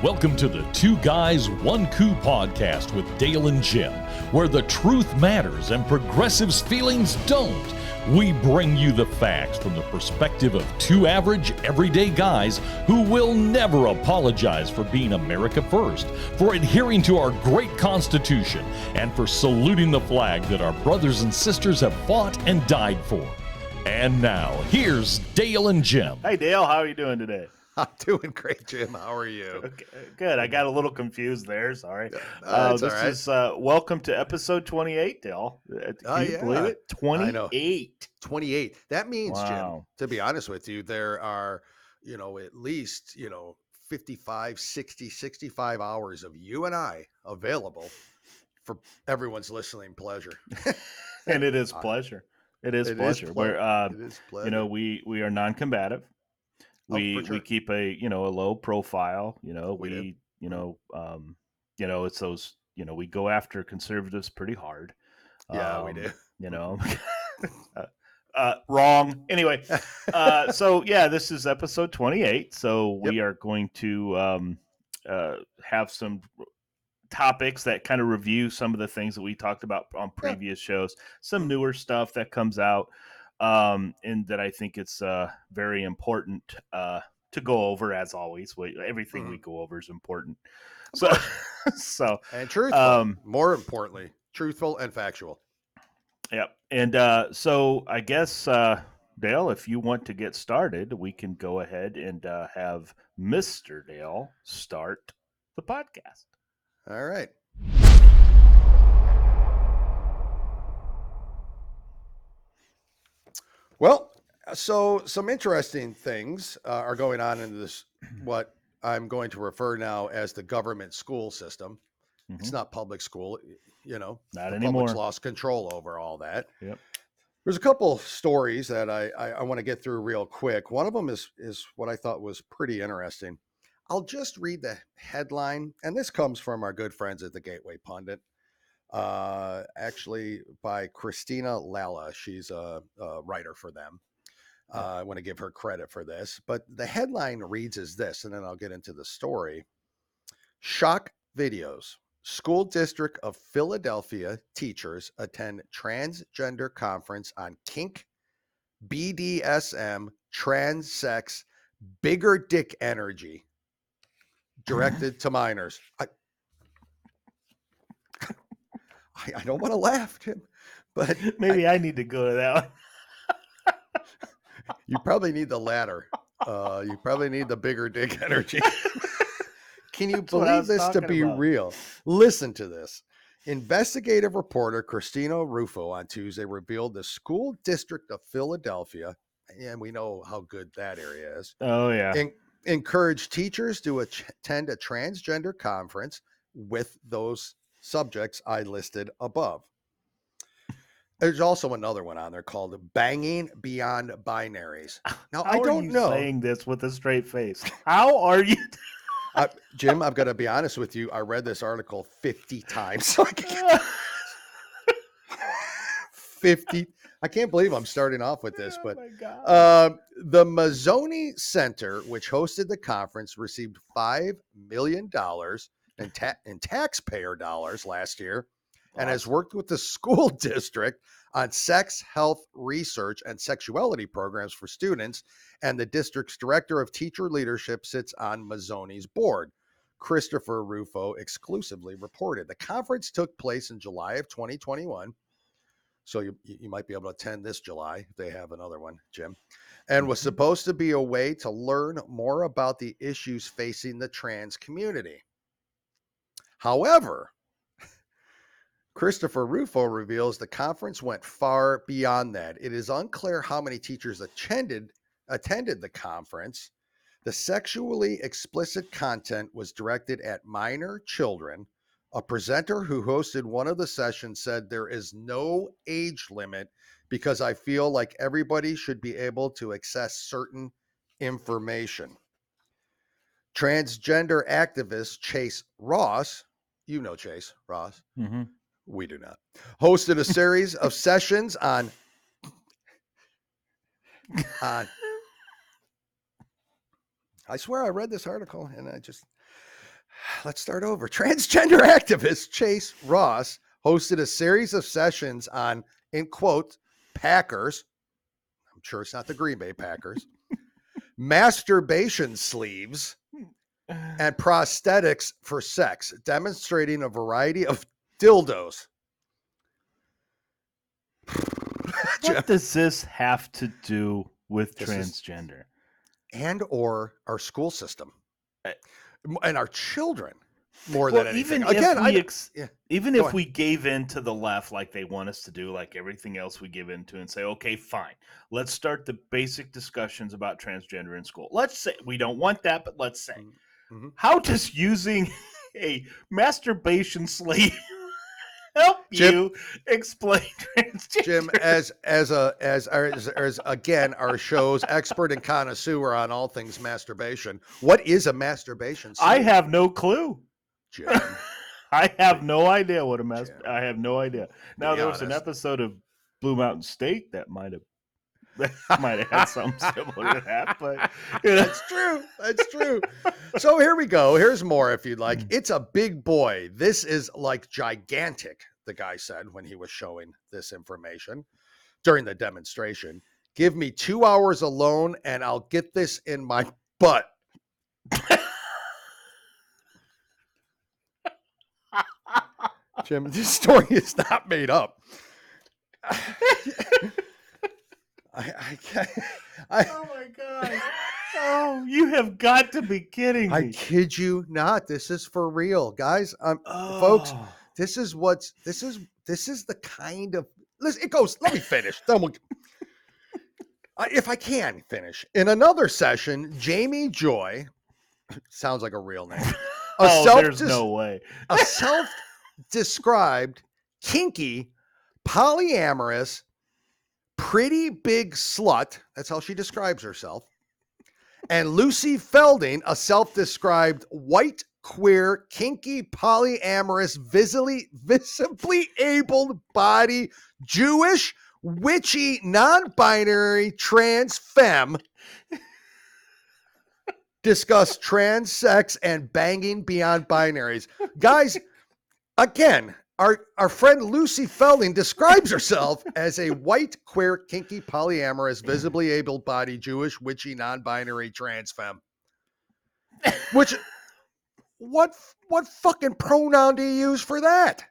Welcome to the Two Guys, One Coup podcast with Dale and Jim, where the truth matters and progressives' feelings don't. We bring you the facts from the perspective of two average, everyday guys who will never apologize for being America first, for adhering to our great Constitution, and for saluting the flag that our brothers and sisters have fought and died for. And now, here's Dale and Jim. Hey, Dale, how are you doing today? I'm doing great, Jim. How are you? Okay, good. I got a little confused there. Sorry. That's all right. Is welcome to episode 28, Dale. Can you believe it? 28. 28. That means, Wow. Jim, to be honest with you, there are, at least, 55, 60, 65 hours of you and I available for everyone's listening pleasure. And it is pleasure. It is pleasure. It is pleasure. We are non-combative. We keep a low profile. It's those. We go after conservatives pretty hard. Yeah, we do. Wrong. Anyway, this is episode 28. So we are going to have some topics that kind of review some of the things that we talked about on previous shows, some newer stuff that comes out. And that I think it's very important to go over, as always. Everything we go over is important. So and truthful. More importantly, truthful and factual. Yep. And so I guess, Dale, if you want to get started, we can go ahead and have Mr. Dale start the podcast. All right. Well, so some interesting things are going on in this, what I'm going to refer now as the government school system. Mm-hmm. It's not public school, Not the anymore. Public's lost control over all that. Yep. There's a couple stories that I want to get through real quick. One of them is what I thought was pretty interesting. I'll just read the headline, and this comes from our good friends at the Gateway Pundit. Actually by Christina Lalla. She's a writer for them. I want to give her credit for this, but the headline reads as this, and then I'll get into the story. Shock videos. School District of Philadelphia teachers attend transgender conference on kink, BDSM, trans sex, bigger dick energy, directed to minors. I don't want to laugh, Tim, but maybe I need to go to that one. You probably need the latter. You probably need the bigger dick energy. Can you believe this to be real? Listen to this. Investigative reporter Christina Rufo on Tuesday revealed the School District of Philadelphia, and we know how good that area is. Oh, yeah. Encouraged teachers to attend a transgender conference with those subjects I listed above. There's also another one on there called Banging Beyond Binaries. Now, I don't know. Saying this with a straight face. How are you? Jim, I've got to be honest with you. I read this article 50 times. So 50. I can't believe I'm starting off with this, but the Mazzoni Center, which hosted the conference, received $5 million in taxpayer dollars last year, and has worked with the school district on sex, health, research, and sexuality programs for students. And the district's director of teacher leadership sits on Mazzoni's board. Christopher Rufo exclusively reported. The conference took place in July of 2021. So you might be able to attend this July if they have another one, Jim. And was supposed to be a way to learn more about the issues facing the trans community. However, Christopher Rufo reveals the conference went far beyond that. It is unclear how many teachers attended the conference. The sexually explicit content was directed at minor children. A presenter who hosted one of the sessions said, "There is no age limit because I feel like everybody should be able to access certain information." Transgender activist Chase Ross, you know Chase Ross, we do not, hosted a series of sessions on I swear I read this article and I just Let's start over. Transgender activist Chase Ross hosted a series of sessions on, in quote, Packers. I'm sure it's not the Green Bay Packers. Masturbation sleeves and prosthetics for sex, demonstrating a variety of dildos. What does this have to do with transgender? And or our school system and our children more Well, than anything. Even if we gave in to the left like they want us to do, like everything else we give into and say, okay, fine, let's start the basic discussions about transgender in school. Let's say we don't want that, but let's say, how does using a masturbation sleeve help you explain transgender? Jim, as again our show's expert and connoisseur on all things masturbation, what is a masturbation sleeve? I have no clue. Jim. I have no idea what I have no idea. Now there was an episode of Blue Mountain State that might have had something similar to that, but that's true. That's true. So here we go. Here's more if you'd like. It's a big boy. This is like gigantic, the guy said when he was showing this information during the demonstration. Give me 2 hours alone and I'll get this in my butt. Jim, this story is not made up. Oh my God. Oh, you have got to be kidding me. I kid you not. This is for real, guys. Folks, this is the kind of, listen, it goes, let me finish. If I can finish. In another session, Jamie Joy, sounds like a real name. There's no way. A self-described kinky, polyamorous, pretty big slut. That's how she describes herself. And Lucy Felding, a self-described white, queer, kinky, polyamorous, visibly abled body, Jewish, witchy, non-binary, trans femme, discuss trans sex and banging beyond binaries. Guys, again, our friend Lucy Felding describes herself as a white, queer, kinky, polyamorous, visibly able-bodied, Jewish, witchy, non-binary, trans femme. Which, what fucking pronoun do you use for that?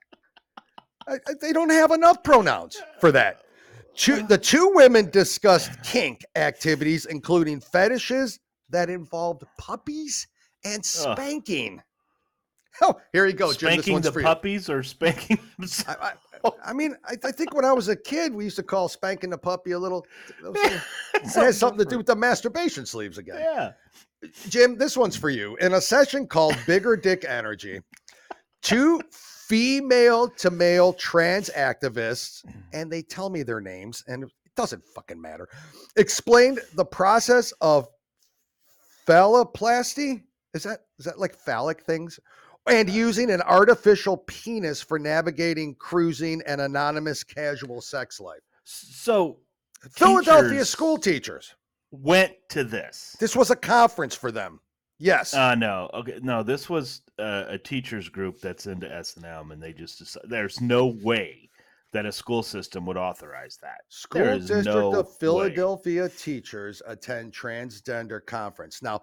They don't have enough pronouns for that. The two women discussed kink activities, including fetishes that involved puppies and spanking. Oh, here you go, Jim. Spanking the puppies or spanking themselves? I think when I was a kid, we used to call spanking the puppy a little. It has something to do with the masturbation sleeves again. Yeah. Jim, this one's for you. In a session called Bigger Dick Energy, 2 female to male trans activists, and they tell me their names, and it doesn't fucking matter, explained the process of phalloplasty. Is that like phallic things? And using an artificial penis for navigating, cruising, and anonymous casual sex life. So, Philadelphia school teachers went to this. This was a conference for them. Yes. No. Okay. No, this was a teachers group that's into S&M, and they just decided there's no way that a school system would authorize that. School District of Philadelphia teachers attend transgender conference. Now,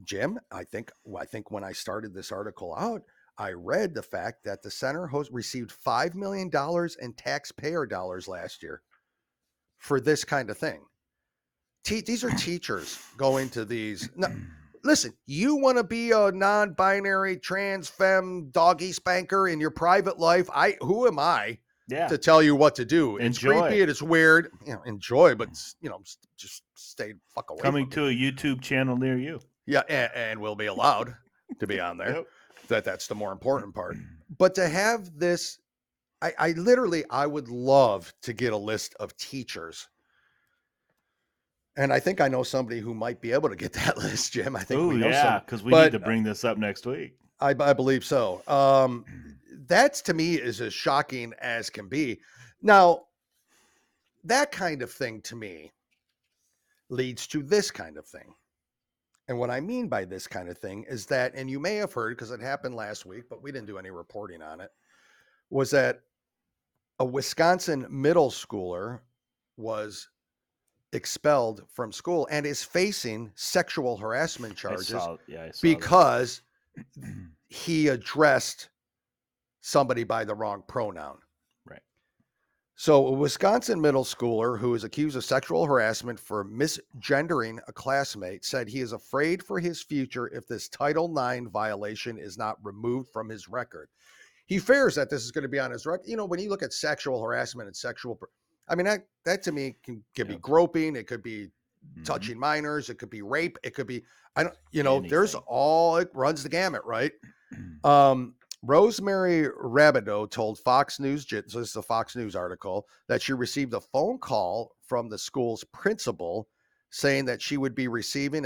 Jim, I think when I started this article out, I read the fact that the center received $5 million in taxpayer dollars last year for this kind of thing. These are teachers going to these. No, listen, you want to be a non-binary, trans femme, doggy spanker in your private life? Who am I to tell you what to do? It's creepy and it's weird. Enjoy, but just stay fuck away. Coming to a YouTube channel near you. Yeah, and we'll be allowed to be on there. Yep. That's the more important part. But to have this, I would love to get a list of teachers. And I think I know somebody who might be able to get that list, Jim. I think we know some. Because we need to bring this up next week. I believe so. That to me is as shocking as can be. Now, that kind of thing to me leads to this kind of thing. And what I mean by this kind of thing is that, and you may have heard because it happened last week, but we didn't do any reporting on it, was that a Wisconsin middle schooler was expelled from school and is facing sexual harassment charges I saw because he addressed somebody by the wrong pronoun. Right. So a Wisconsin middle schooler who is accused of sexual harassment for misgendering a classmate said he is afraid for his future if this Title IX violation is not removed from his record. He fears that this is going to be on his record. You know, when you look at sexual harassment and sexual, I mean, that to me can be groping. It could be touching minors. It could be rape. It could be, there's all, it runs the gamut, right? Rosemary Rabideau told Fox News, so this is a Fox News article, that she received a phone call from the school's principal saying that she would be receiving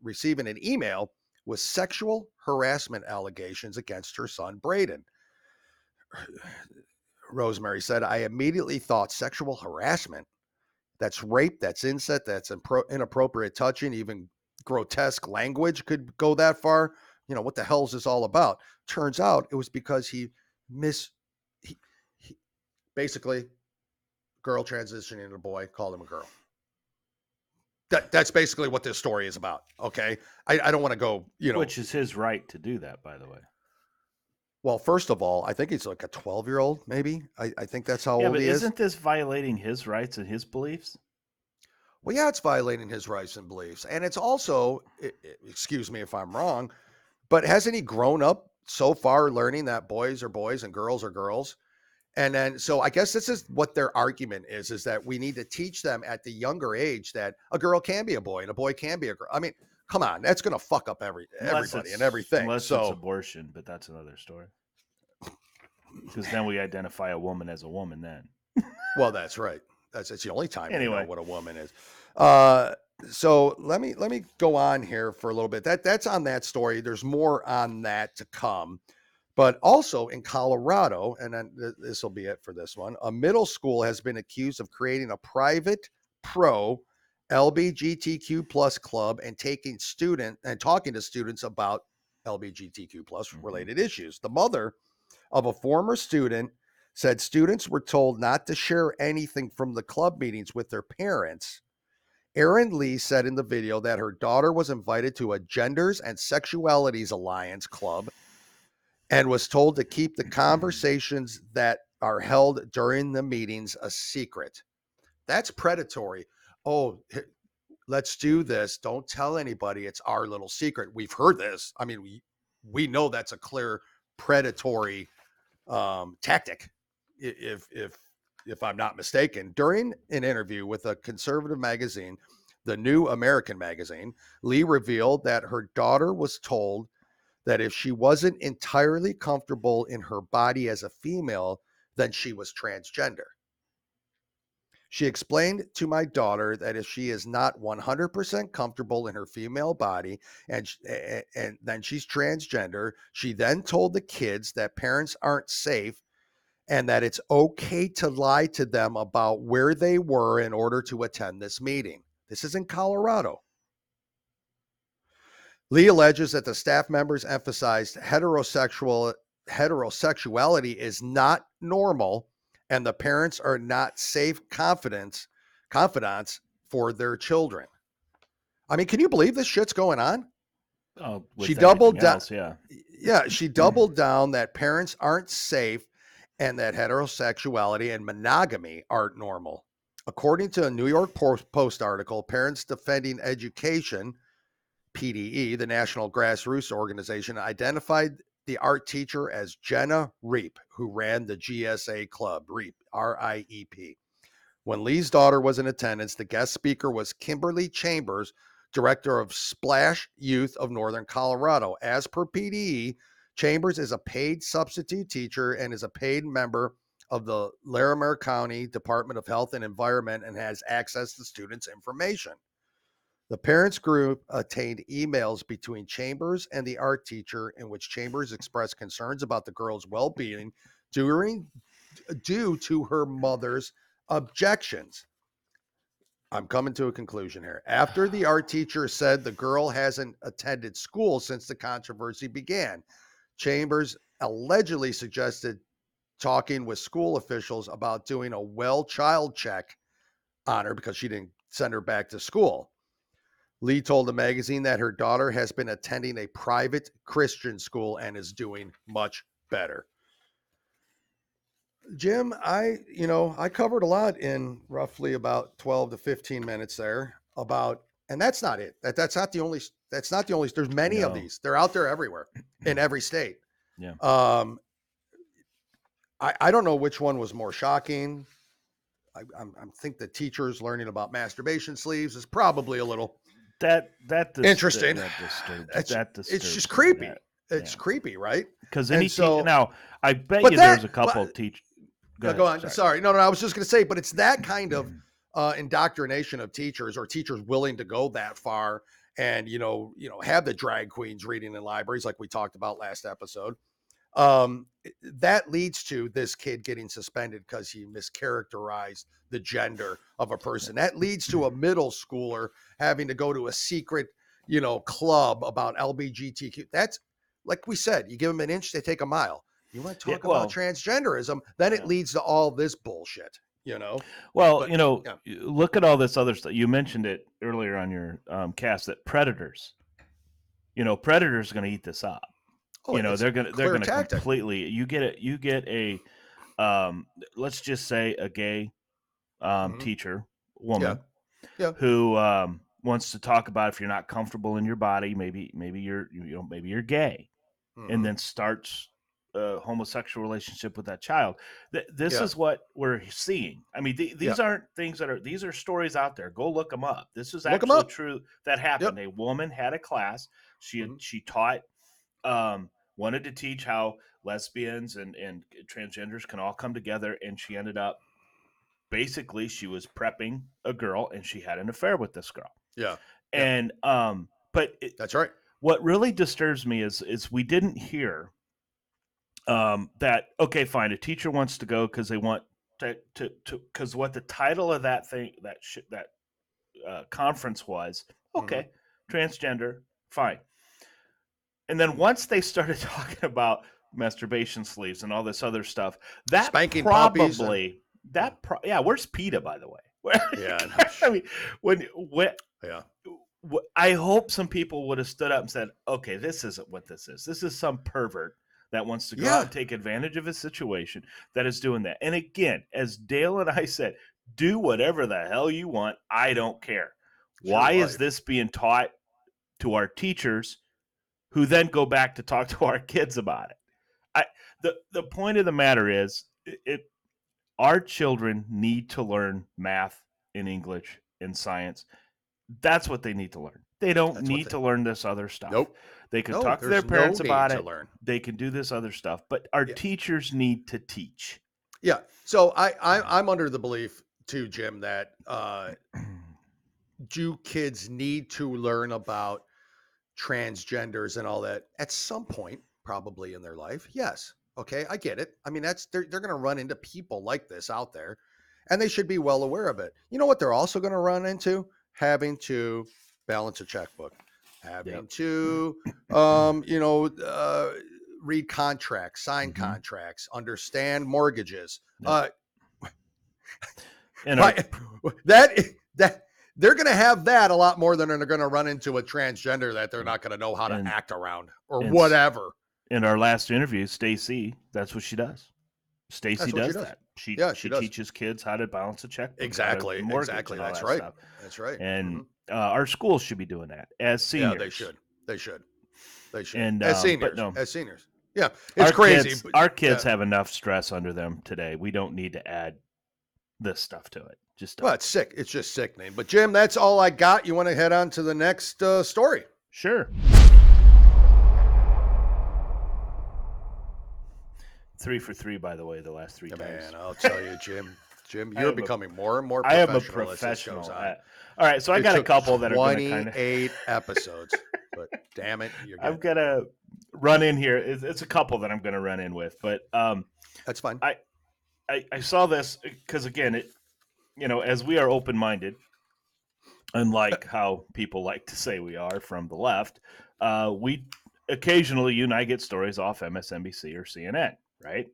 receiving an email with sexual harassment allegations against her son, Braden. Rosemary said, I immediately thought sexual harassment. That's rape, that's incest, that's inappropriate touching, even grotesque language could go that far. You know, what the hell is this all about? Turns out it was because he basically, girl transitioning into a boy, called him a girl. That's basically what this story is about. Okay. I don't want to go, Which is his right to do that, by the way. Well, first of all, I think he's like a 12-year-old, maybe. I think that's how old he is. Isn't this violating his rights and his beliefs? Well, yeah, it's violating his rights and beliefs. And it's also, excuse me if I'm wrong, but hasn't he grown up so far learning that boys are boys and girls are girls? And then, so I guess this is what their argument is that we need to teach them at the younger age that a girl can be a boy and a boy can be a girl. I mean, come on, that's going to fuck up everybody and everything. Unless it's abortion, but that's another story. Because then we identify a woman as a woman then. Well, that's right. It's the only time you know what a woman is. So let me go on here for a little bit. That's on that story. There's more on that to come. But also in Colorado, and then this will be it for this one, a middle school has been accused of creating a private pro LGBTQ plus club and talking to students about LGBTQ plus related issues. The mother of a former student said students were told not to share anything from the club meetings with their parents. Erin Lee said in the video that her daughter was invited to a Genders and Sexualities Alliance club and was told to keep the conversations that are held during the meetings a secret. That's predatory. Oh, let's do this. Don't tell anybody. It's our little secret. We've heard this. I mean, we know that's a clear predatory tactic, if I'm not mistaken. During an interview with a conservative magazine, the New American magazine, Lee revealed that her daughter was told that if she wasn't entirely comfortable in her body as a female, then she was transgender. She explained to my daughter that if she is not 100% comfortable in her female body and then she's transgender, she then told the kids that parents aren't safe and that it's okay to lie to them about where they were in order to attend this meeting. This is in Colorado. Lee alleges that the staff members emphasized heterosexuality is not normal and the parents are not safe confidants for their children. I mean, can you believe this shit's going on? Oh, she doubled down. Yeah, she doubled down that parents aren't safe and that heterosexuality and monogamy aren't normal. According to a New York Post article, Parents Defending Education, PDE, the national grassroots organization, identified the art teacher as Jenna Reep, who ran the GSA club, Reep, R-I-E-P. When Lee's daughter was in attendance, the guest speaker was Kimberly Chambers, director of Splash Youth of Northern Colorado. As per PDE, Chambers is a paid substitute teacher and is a paid member of the Larimer County Department of Health and Environment and has access to students' information. The parents group obtained emails between Chambers and the art teacher in which Chambers expressed concerns about the girl's well-being due to her mother's objections. I'm coming to a conclusion here. After the art teacher said the girl hasn't attended school since the controversy began, Chambers allegedly suggested talking with school officials about doing a well child check on her because she didn't send her back to school. Lee told the magazine that her daughter has been attending a private Christian school and is doing much better. Jim, I covered a lot in roughly about 12 to 15 minutes there about, and that's not it. That's not the only, there's many of these. They're out there everywhere in every state. Yeah. I don't know which one was more shocking. I think the teachers learning about masturbation sleeves is probably a little interesting. It's just creepy. It's creepy, right? Because now, I bet you there's a couple of teachers. Go on. Sorry. No, I was just going to say, but it's that kind of indoctrination of teachers, or teachers willing to go that far and, have the drag queens reading in libraries like we talked about last episode. That leads to this kid getting suspended because he mischaracterized the gender of a person. That leads to a middle schooler having to go to a secret, club about LGBTQ. That's, like we said, you give them an inch, they take a mile. You want to talk about transgenderism, then it leads to all this bullshit, Well, look at all this other stuff. You mentioned it earlier on your cast that predators are going to eat this up. They're going to completely. You get a let's just say a gay teacher woman who wants to talk about if you're not comfortable in your body, maybe you're gay, and then starts a homosexual relationship with that child. This is what we're seeing. I mean, these aren't things these are stories out there. Go look them up. This is actually true that happened. A woman had a class. She taught, wanted to teach how lesbians and transgenders can all come together. And she ended up, basically, she was prepping a girl and she had an affair with this girl. Yeah. And, but that's right. What really disturbs me is we didn't hear that, okay, fine, a teacher wants to go because they want to because what the title of that thing, that conference was, okay, transgender, fine. And then once they started talking about masturbation sleeves and all this other stuff, that spanking probably where's PETA, by the way? Yeah, I mean, when I hope some people would have stood up and said, okay, this isn't what this is. This is some pervert that wants to go out and take advantage of a situation that is doing that. And again, as Dale and I said, do whatever the hell you want. I don't care. Why is this being taught to our teachers, who then go back to talk to our kids about it? The point of the matter is, our children need to learn math and English and science. That's what they need to learn. They don't need to learn this other stuff. Nope. They can talk to their parents about it. They can do this other stuff, but our teachers need to teach. Yeah. So I'm under the belief too, Jim, that do kids need to learn about transgenders and all that at some point, probably in their life? Yes. Okay, I get it. I mean, they're going to run into people like this out there, and they should be well aware of it. You know what they're also going to run into? Having to balance a checkbook, having to, read contracts, sign contracts, understand mortgages. That they're going to have that a lot more than they're going to run into a transgender that they're not going to know how to act around or whatever. In our last interview, Stacy, that's what she does. Stacy does that. She teaches kids how to balance a checkbook. Exactly. That's right. Stuff. That's right. And our schools should be doing that as seniors. Yeah, they should. And as seniors. No, as seniors. Yeah, it's crazy. Our kids have enough stress under them today. We don't need to add this stuff to it. It's sick. It's just sickening. But Jim, that's all I got. You want to head on to the next story? Sure. 3 for 3, by the way, the last 3 times. Man, I'll tell you, Jim, you're becoming more and more professional. I am a professional. All right, so I got a couple that are going to 28 episodes, but damn it, I'm going to run in here. It's a couple that I'm going to run in with, but that's fine. I saw this because, again, as we are open-minded, unlike how people like to say we are from the left, we occasionally, you and I get stories off MSNBC or CNN, right?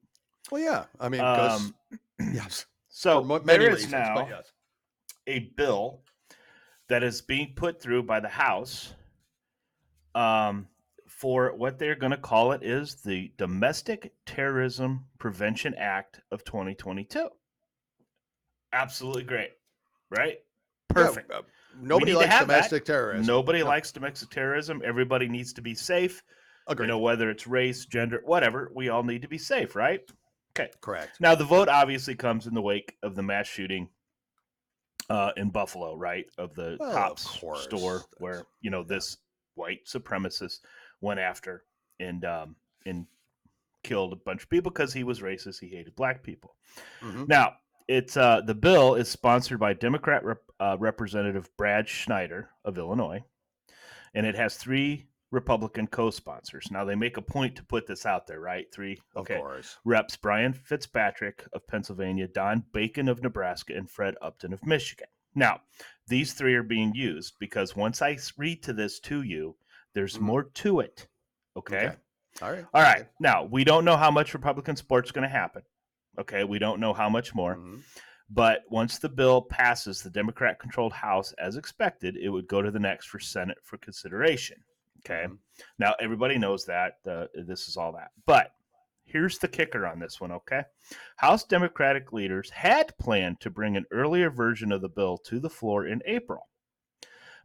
Well, yeah. I mean, because yes, so for there many is reasons, now but yes. a bill that is being put through by the House for what they're going to call it is the Domestic Terrorism Prevention Act of 2022. Absolutely great, right? Perfect. Yeah, We nobody need to likes have domestic that. terrorism. Nobody No, likes domestic terrorism. Everybody needs to be safe. agreed. You know, whether it's race, gender, whatever, we all need to be safe, right? Okay. Correct. Now, the vote obviously comes in the wake of the mass shooting in Buffalo, right? Of the Well, of Tops course. store where, you know, this white supremacist went after and killed a bunch of people because he was racist. He hated black people. Mhm. Now, it's the bill is sponsored by Democrat Representative Brad Schneider of Illinois, and it has 3 Republican co-sponsors. Now, they make a point to put this out there, right? 3, okay. Of course. Reps Brian Fitzpatrick of Pennsylvania, Don Bacon of Nebraska, and Fred Upton of Michigan. Now, these 3 are being used because once I read to this to you, there's more to it. Okay? All right. All right. Now, we don't know how much Republican support's going to happen. Okay? We don't know how much more. Mhm. But once the bill passes the Democrat-controlled House, as expected, it would go to the next for Senate for consideration. Okay. Mhm. Now, everybody knows that. This is all that. But here's the kicker on this one, okay? House Democratic leaders had planned to bring an earlier version of the bill to the floor in April.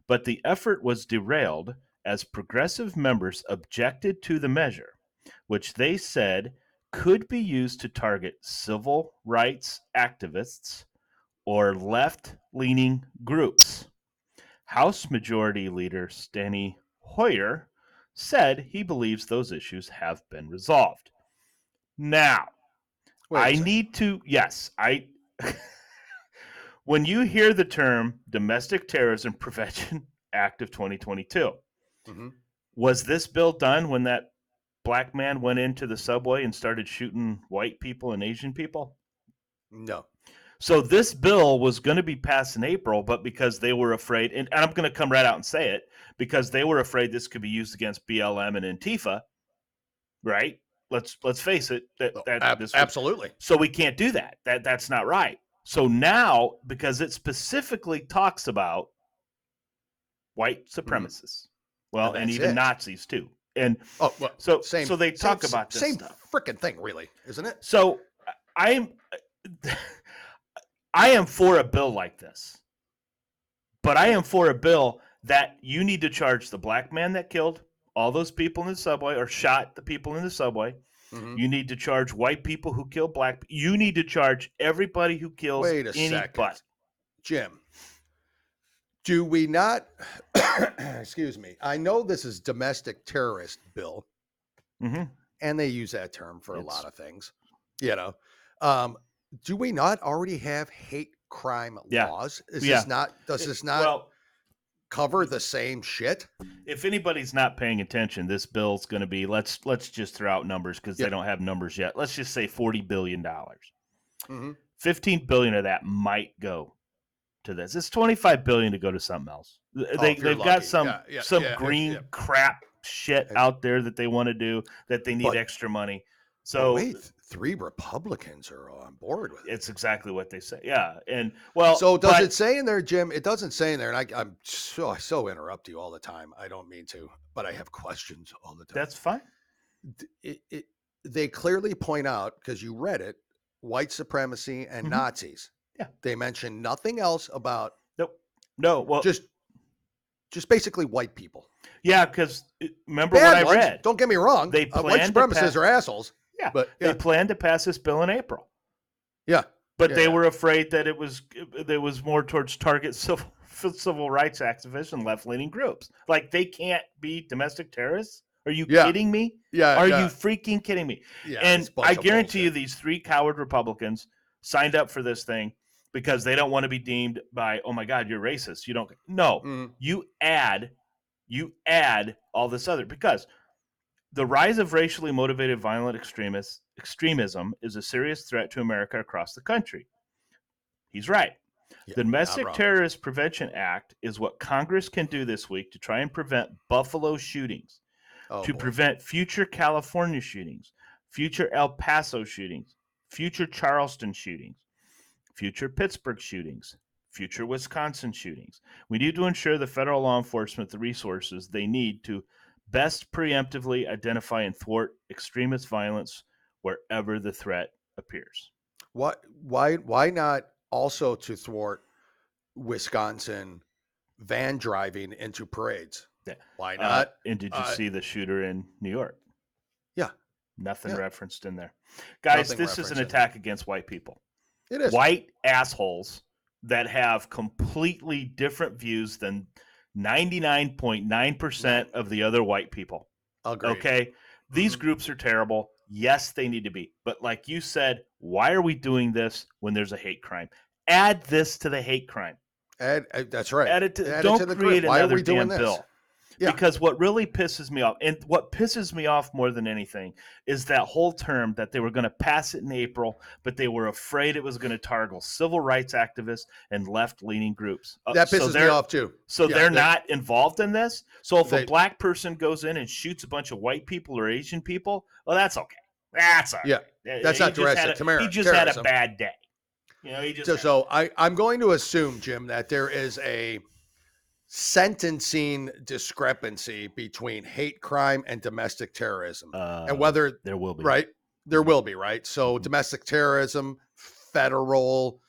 But the effort was derailed as progressive members objected to the measure, which they said could be used to target civil rights activists or left-leaning groups. House Majority Leader Steny Hoyer said he believes those issues have been resolved. Now, Wait a second. When you hear the term Domestic Terrorism Prevention Act of 2022, Mhm. was this bill done when that black man went into the subway and started shooting white people and Asian people? No. So this bill was going to be passed in April, but because they were afraid, and I'm going to come right out and say it, because they were afraid this could be used against BLM and Antifa, right? Let's face it, Absolutely. so we can't do that. That's not right. So now, because it specifically talks about white supremacists, well, and even Nazis too, and so they talk about this same stuff. freaking thing, really, isn't it? So I am for a bill like this, but I am for a bill that you need to charge the black man that killed all those people in the subway or shot the people in the subway. Mhm. You need to charge white people who kill black. You need to charge everybody who kills Wait a anybody. second. Jim, do we not? Excuse me. I know this is domestic terrorist bill, and they use that term for a lot of things. You know, do we not already have hate crime laws? Does this not cover the same shit? If anybody's not paying attention, this bill's going to be let's just throw out numbers because they don't have numbers yet. Let's just say $40 billion. Mm-hmm. $15 billion of that might go to this. It's $25 billion to go to something else. They've got some green crap shit out there that they want to do that they need extra money. So wait, 3 Republicans are on board with it. It's exactly what they say. Yeah, and well, so does it say in there, Jim? It doesn't say in there, and I'm so interrupt you all the time. I don't mean to, but I have questions all the time. That's fine. They clearly point out, because you read it, white supremacy and Nazis. Yeah, they mention nothing else about. No. Well, just basically white people. Yeah, because remember what I read. Don't get me wrong. They white supremacists are assholes. Yeah, but they planned to pass this bill in April. Yeah, but they were afraid that it was more towards target civil rights activists and left-leaning groups. Like, they can't be domestic terrorists. Are you kidding me? Yeah. Are you freaking kidding me? Yeah. And I guarantee you, these 3 coward Republicans signed up for this thing because they don't want to be deemed by, oh my God, you're racist. You don't. No, you add all this other, because the rise of racially motivated violent extremism is a serious threat to America across the country. He's right. The Domestic Terrorist Prevention Act is what Congress can do this week to try and prevent Buffalo shootings, prevent future California shootings, future El Paso shootings, future Charleston shootings, future Pittsburgh shootings, future Wisconsin shootings. We need to ensure the federal law enforcement the resources they need to best preemptively identify and thwart extremist violence wherever the threat appears. Why not also to thwart Wisconsin van driving into parades? Yeah. Why not? And did you see the shooter in New York? Yeah. Nothing referenced in there. Guys, this is an attack against white people. It is. White assholes that have completely different views than 99.9% of the other white people. Agreed. Okay? These groups are terrible. Yes, they need to be. But like you said, why are we doing this when there's a hate crime? Add this to the hate crime. That's right. Don't create another damn bill. Yeah. Because what really pisses me off, and what pisses me off more than anything, is that whole term that they were going to pass it in April, but they were afraid it was going to target civil rights activists and left-leaning groups. That pisses me off too. So they're not involved in this? So if a black person goes in and shoots a bunch of white people or Asian people, well, that's okay. That's all right. Yeah, that's not domestic terrorism. He just had a bad day. You know, so I'm going to assume, Jim, that there is a sentencing discrepancy between hate crime and domestic terrorism, and whether there will be, right? There will be, right? So domestic terrorism, federal,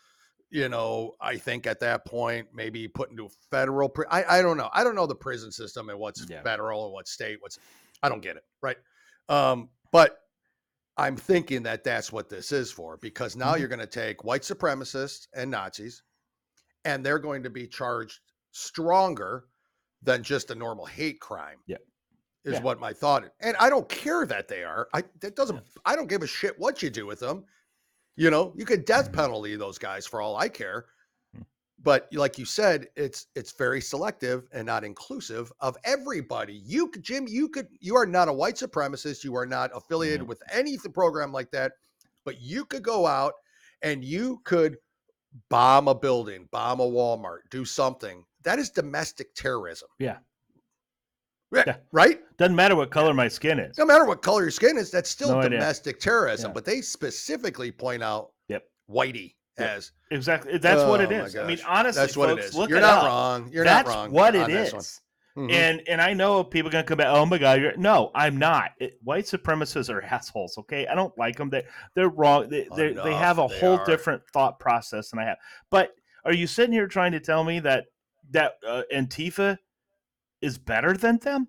I think at that point maybe put into federal. I don't know. I don't know the prison system and what's federal and what's state. I don't get it, right? But I'm thinking that that's what this is for, because now you're going to take white supremacists and Nazis, and they're going to be charged stronger than just a normal hate crime. Is what my thought is. And I don't care that they are. I don't give a shit what you do with them. You could death penalty those guys for all I care. But like you said, it's very selective and not inclusive of everybody. Jim, you are not a white supremacist. You are not affiliated with any program like that, but you could go out and you could bomb a building, bomb a Walmart, do something. That is domestic terrorism. Yeah. Right? Doesn't matter what color my skin is. No matter what color your skin is, that's still domestic terrorism. But they specifically point out whitey as exactly. That's what it is. I mean, honestly, that's what folks, it is. Look You're it not up. wrong. You're that's not wrong. That's what it is. And I know people are going to come back, oh my God, no, I'm not. White supremacists are assholes, okay? I don't like them. They're wrong. They have a whole different thought process than I have. But are you sitting here trying to tell me that Antifa is better than them?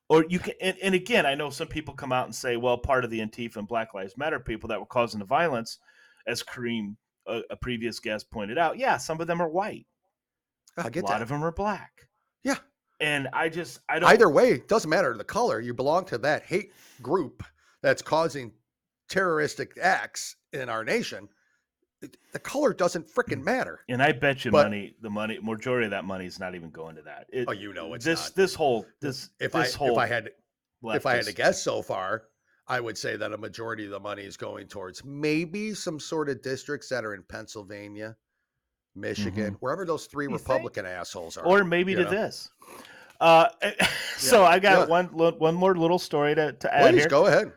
Or you can, and again, I know some people come out and say, well, part of the Antifa and Black Lives Matter people that were causing the violence, as Kareem, a previous guest, pointed out, some of them are white. I get a lot of them are black. Yeah. And I don't. Either way, it doesn't matter the color. You belong to that hate group that's causing terroristic acts in our nation. The color doesn't freaking matter. And I bet you the majority of that money is not even going to that. It's not. If I had to guess so far, I would say that a majority of the money is going towards maybe some sort of districts that are in Pennsylvania, Michigan, wherever those three Republican assholes are. Or maybe to this. So I got one more little story to add here. Go ahead.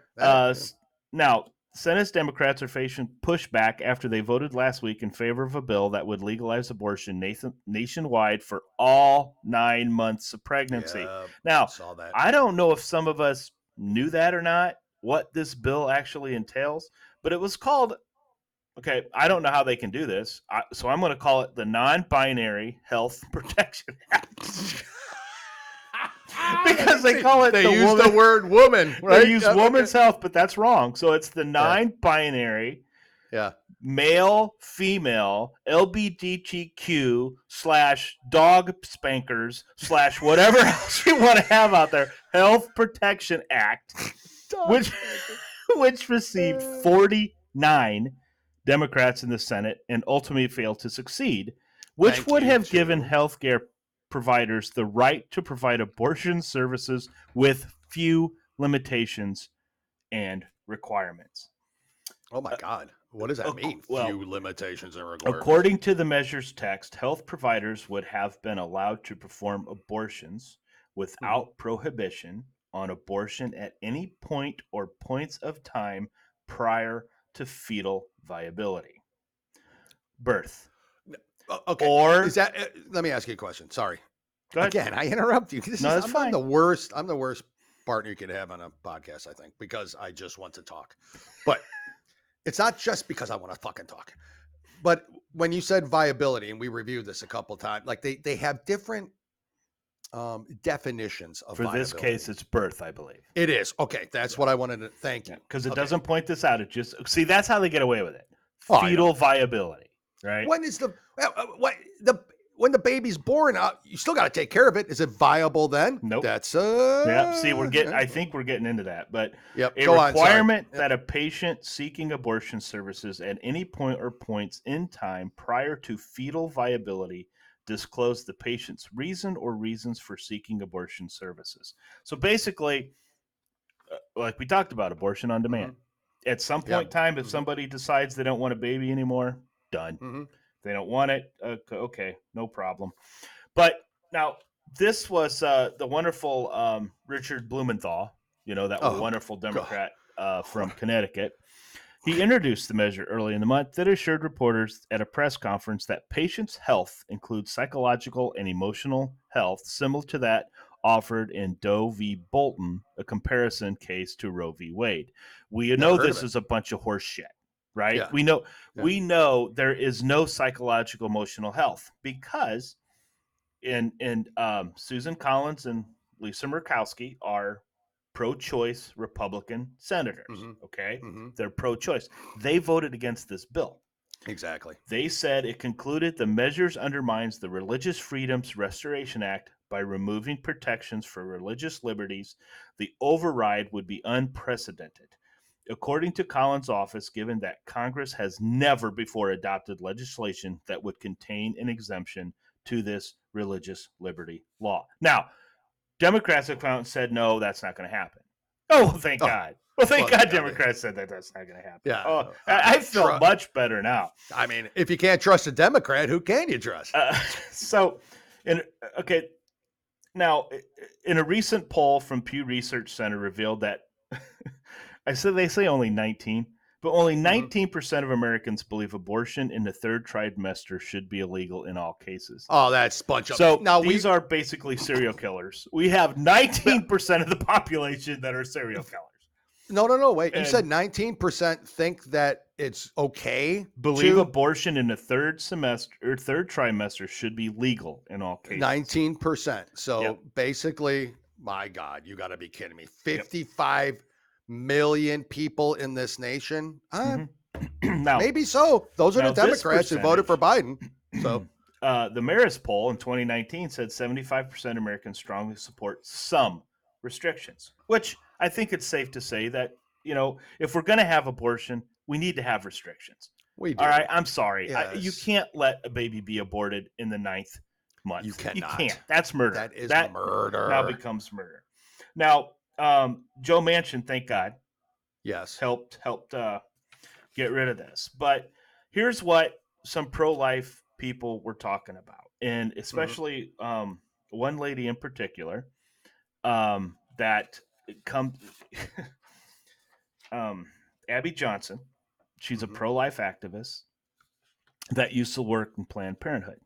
Now, Senate Democrats are facing pushback after they voted last week in favor of a bill that would legalize abortion nationwide for all 9 months of pregnancy. Now, I don't know if some of us knew that or not, what this bill actually entails, but it was called, I don't know how they can do this, so I'm going to call it the Non-Binary Health Protection Act. Because they call it the word woman, right? They use woman's health, but that's wrong. So it's the non-binary, male, female, LGBTQ / dog spankers / whatever else you want to have out there, Health Protection Act, which received 49 Democrats in the Senate and ultimately failed to succeed, which would have given healthcare providers the right to provide abortion services with few limitations and requirements. Oh my God. What does that mean? Well, few limitations and requirements. According to the measure's text, health providers would have been allowed to perform abortions without prohibition on abortion at any point or points of time prior to fetal viability. Birth. Okay. Or is that? Let me ask you a question. Sorry. go ahead. Again, I interrupt you. No, that's I'm fine. the worst. I'm the worst partner you could have on a podcast, I think, because I just want to talk. But it's not just because I want to fucking talk. But when you said viability, and we reviewed this a couple times, like they have different definitions of For viability. this case, it's birth, I believe. It is. Okay, that's what I wanted to thank you. Because it doesn't point this out. It just see that's how they get away with it. Oh, I Fetal know. viability, right? When is when the baby's born, you still got to take care of it. Is it viable then? Nope. That's Yeah. See, I think we're getting into that, but Yep. a Go on, sorry. requirement Yep. that a patient seeking abortion services at any point or points in time prior to fetal viability disclose the patient's reason or reasons for seeking abortion services. So basically, like we talked about, abortion on demand. At some point in time, if somebody decides they don't want a baby anymore, done. They don't want it. Okay, no problem. But now this was the wonderful Richard Blumenthal, that wonderful Democrat from Connecticut. He introduced the measure early in the month that assured reporters at a press conference that patients' health includes psychological and emotional health similar to that offered in Doe v. Bolton, a comparison case to Roe v. Wade. We know this is a bunch of horse shit, right? Yeah. We know there is no psychological emotional health because in Susan Collins and Lisa Murkowski are pro-choice Republican senators. Okay, they're pro-choice. They voted against this bill. Exactly. They said it concluded the measures undermines the Religious Freedoms Restoration Act by removing protections for religious liberties. The override would be unprecedented. According to Collins' office, given that Congress has never before adopted legislation that would contain an exemption to this religious liberty law. Now, Democrats have come out and said, no, that's not going to happen. Oh, thank God. Well, thank God Democrats said that's not going to happen. Yeah. Oh, I feel much better now. I mean, if you can't trust a Democrat, who can you trust? Now, in a recent poll from Pew Research Center revealed that, they say only 19, but only 19% of Americans believe abortion in the third trimester should be illegal in all cases. Oh, that's a bunch of... So now these are basically serial killers. We have 19% of the population that are serial killers. No, wait. You said 19% think that it's okay. Believe abortion in the third trimester should be legal in all cases. 19%. So basically, my God, you got to be kidding me. 55 million people in this nation. Now, maybe so. Those are the Democrats who voted for Biden. So the Marist poll in 2019 said 75% of Americans strongly support some restrictions, which I think it's safe to say that, if we're going to have abortion, we need to have restrictions. We do. All right. I'm sorry. Yes. You can't let a baby be aborted in the 9th month. You cannot. You can't. That's murder. That is murder. Now becomes murder. Now, Joe Manchin, thank God, yes, helped get rid of this. But here's what some pro-life people were talking about, and especially one lady in particular that comes, Abby Johnson. She's a pro-life activist that used to work in Planned Parenthood.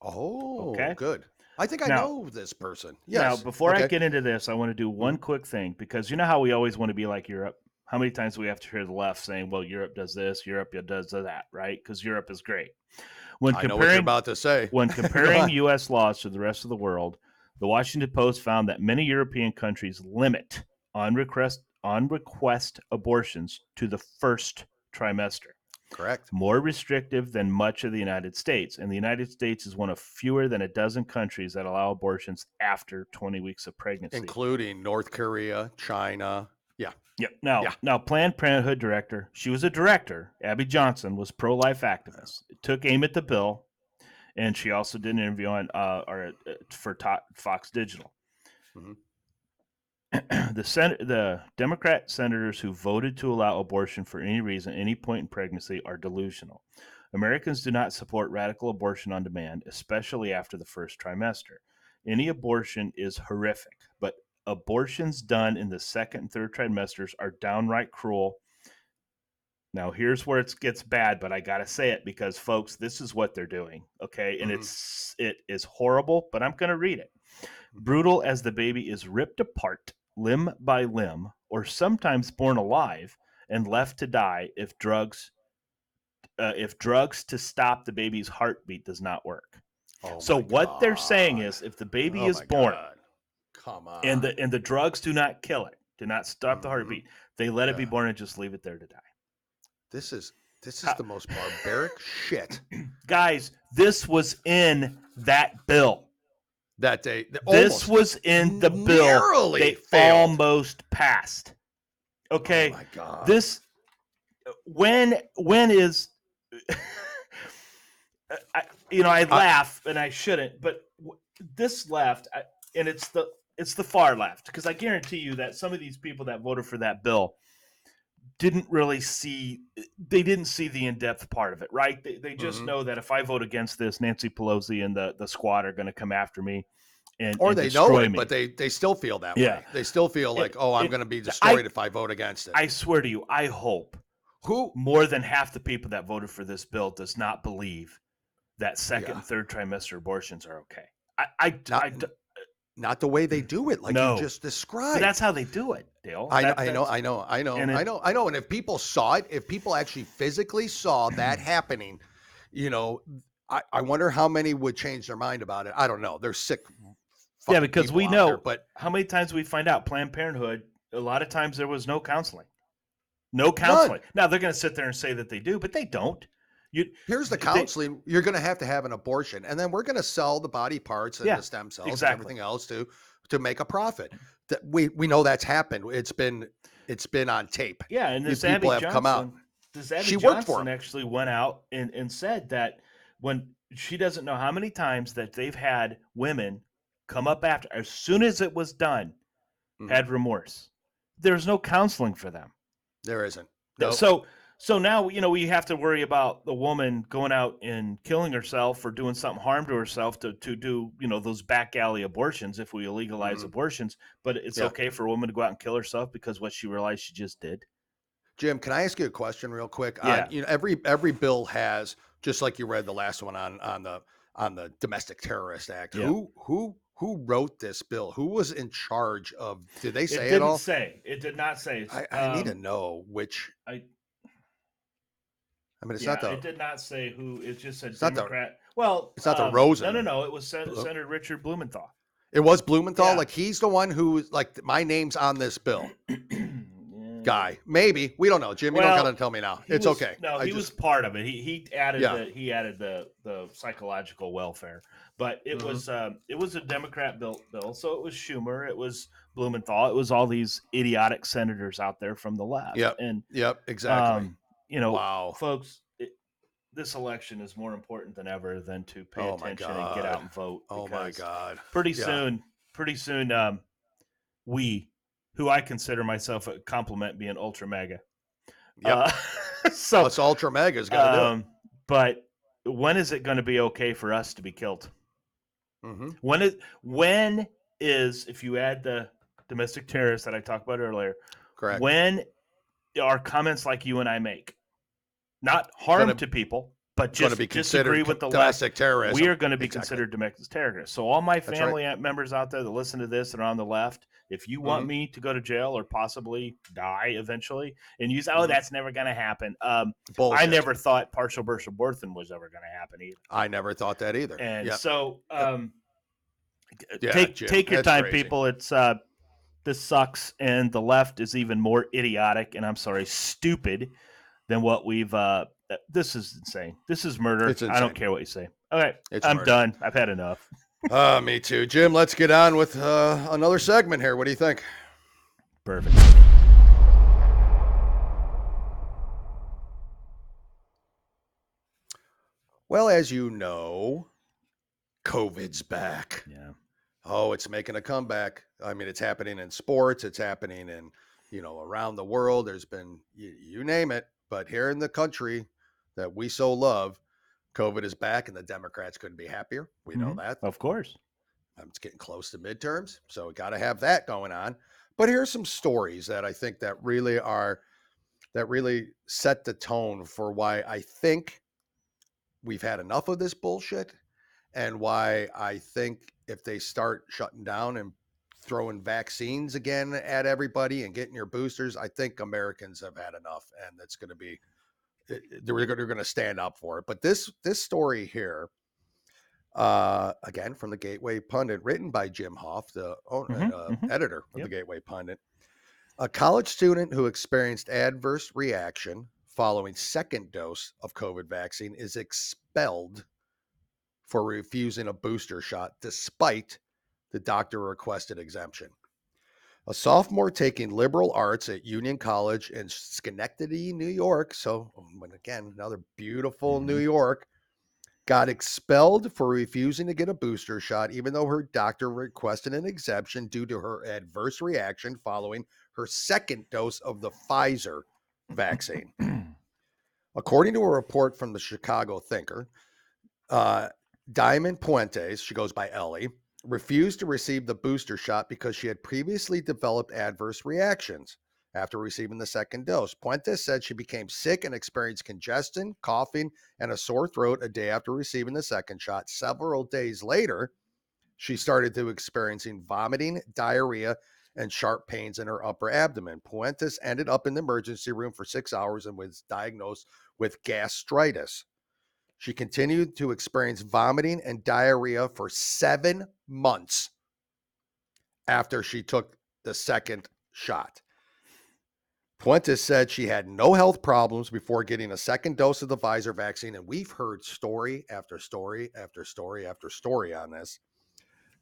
Oh, okay, good. I think I know this person. Yes. Now, before I get into this, I want to do one quick thing, because you know how we always want to be like Europe? How many times do we have to hear the left saying, well, Europe does this, Europe does that, right? Because Europe is great. I know what you're about to say. When comparing U.S. laws to the rest of the world, the Washington Post found that many European countries limit on request abortions to the first trimester. Correct. More restrictive than much of the United States. And the United States is one of fewer than a dozen countries that allow abortions after 20 weeks of pregnancy. Including North Korea, China. Yeah. Yep. Now, Planned Parenthood director, she was a director, Abby Johnson, was pro-life activist. It took aim at the bill, and she also did an interview on for Fox Digital. the Democrat senators who voted to allow abortion for any reason, any point in pregnancy, are delusional. Americans do not support radical abortion on demand, especially after the first trimester. Any abortion is horrific, but abortions done in the second and third trimesters are downright cruel. Now, here's where it gets bad, but I gotta say it because, folks, this is what they're doing. Okay, and it is horrible, but I'm gonna read it. Brutal as the baby is ripped apart limb by limb, or sometimes born alive and left to die if drugs to stop the baby's heartbeat does not work. Oh So my what they're saying God. is, if the baby Oh is my born God. Come on. and the drugs do not kill it, do not stop the heartbeat, they let it be Yeah. born and just leave it there to die. This is the most barbaric shit Guys, this was in that bill. that they This was in the bill. narrowly They failed. almost passed. Okay. Oh my God. This when is I laugh and I shouldn't, but this left, and it's the far left, because I guarantee you that some of these people that voted for that bill didn't see the in-depth part of it, right? They just know that if I vote against this, Nancy Pelosi and the squad are going to come after me. Or and they know destroy it, me. but they still feel that Yeah. way. They still feel like, I'm going to be destroyed if I vote against it. I swear to you, I hope more than half the people that voted for this bill does not believe that second and third trimester abortions are okay. Not the way they do it, like No. you just described. But that's how they do it, Dale. I know. And if people saw it, if people actually physically saw that happening, I wonder how many would change their mind about it. I don't know. They're sick. Yeah, because we know. There, but how many times we find out Planned Parenthood, a lot of times there was no counseling. No counseling. None. Now they're going to sit there and say that they do, but they don't. Here's the counseling. You're going to have an abortion, and then we're going to sell the body parts and the stem cells and everything else to make a profit. That we know that's happened. It's been on tape. Yeah, and this These people Abby have come out. Johnson, this Abby She worked for Johnson him. actually went out and said that when she doesn't know how many times that they've had women come up after, as soon as it was done, had remorse. There's no counseling for them. There isn't. Nope. So now, we have to worry about the woman going out and killing herself or doing something harm to herself to do, those back alley abortions if we legalize abortions. But it's okay for a woman to go out and kill herself because what she realized she just did. Jim, can I ask you a question real quick? Yeah. Every bill has, just like you read the last one on the Domestic Terrorist Act. Yeah. Who wrote this bill? Who was in charge of? Did they say it all? It did not say. I need to know which. It's not the. It did not say who. It just said it's Democrat. It's not the Rosen. No. It was Senator Richard Blumenthal. It was Blumenthal. Yeah. Like he's the one who my name's on this bill. Guy, maybe we don't know. Jim, you don't gotta tell me now. It's okay. No, he was part of it. He added the psychological welfare, but it was a Democrat bill. So it was Schumer, it was Blumenthal, it was all these idiotic senators out there from the left. Yep, exactly. Wow, folks, this election is more important than ever than to pay attention and get out and vote. Oh my God! Pretty soon, we. Who I consider myself a compliment being ultra mega. Yep. So it's ultra mega's got to do it. But when is it going to be okay for us to be killed? When is, if you add the domestic terrorists that I talked about earlier, correct? When are comments like you and I make, not harm to people, but just disagree with the domestic terrorism, we are going to be considered domestic terrorists. So all my family members out there that listen to this and are on the left, if you want me to go to jail or possibly die eventually, and you say, that's never going to happen. I never thought partial birth abortion was ever going to happen either. I never thought that either. And take your time, crazy. People. It's this sucks, and the left is even more idiotic, and I'm sorry, stupid than what we've. This is insane. This is murder. I don't care what you say. All right, I'm done. I've had enough. Me too. Jim, let's get on with another segment here. What do you think? Perfect. Well, as you know, COVID's back. Yeah. Oh, it's making a comeback. I mean, it's happening in sports. It's happening in, around the world. There's been, you name it. But here in the country that we so love, COVID is back and the Democrats couldn't be happier. We know that. Of course. It's getting close to midterms. So we got to have that going on. But here's some stories that I think that really set the tone for why I think we've had enough of this bullshit, and why I think if they start shutting down and throwing vaccines again at everybody and getting your boosters, I think Americans have had enough, and it's going to be they're going to stand up for it. But this story here, again from the Gateway Pundit, written by Jim Hoff, the editor of the Gateway Pundit. A college student who experienced adverse reaction following second dose of COVID vaccine is expelled for refusing a booster shot despite the doctor requested exemption. A sophomore taking liberal arts at Union College in Schenectady, New York. So, again, another beautiful New York, got expelled for refusing to get a booster shot, even though her doctor requested an exemption due to her adverse reaction following her second dose of the Pfizer vaccine. According to a report from the Chicago Thinker, Diamond Puentes, she goes by Ellie, refused to receive the booster shot because she had previously developed adverse reactions after receiving the second dose. Puentes said she became sick and experienced congestion, coughing, and a sore throat a day after receiving the second shot. Several days later, she started to experiencing vomiting, diarrhea, and sharp pains in her upper abdomen. Puentes ended up in the emergency room for 6 hours and was diagnosed with gastritis. She continued to experience vomiting and diarrhea for 7 months after she took the second shot. Puentes said she had no health problems before getting a second dose of the Pfizer vaccine, and we've heard story after story after story after story on this.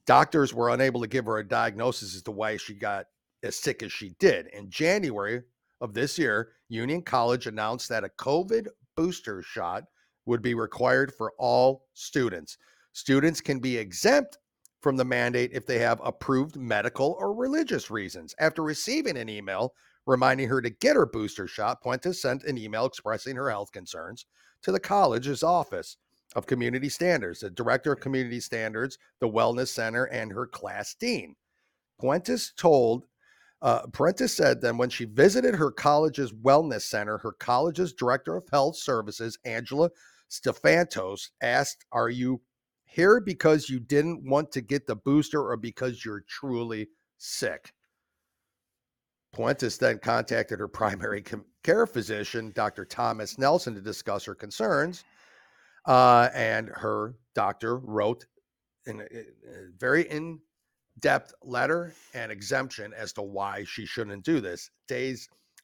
Doctors were unable to give her a diagnosis as to why she got as sick as she did. In January of this year, Union College announced that a COVID booster shot would be required for all students. Students can be exempt from the mandate if they have approved medical or religious reasons. After receiving an email reminding her to get her booster shot, Puentes sent an email expressing her health concerns to the college's office of Community Standards, the director of Community Standards, the Wellness Center, and her class dean. Puentes said then when she visited her college's Wellness Center, her college's director of health services, Angela Stefantos, asked, "Are you here because you didn't want to get the booster or because you're truly sick?" Puentes then contacted her primary care physician, Dr. Thomas Nelson, to discuss her concerns. And her doctor wrote in a very in-depth letter and exemption as to why she shouldn't do this.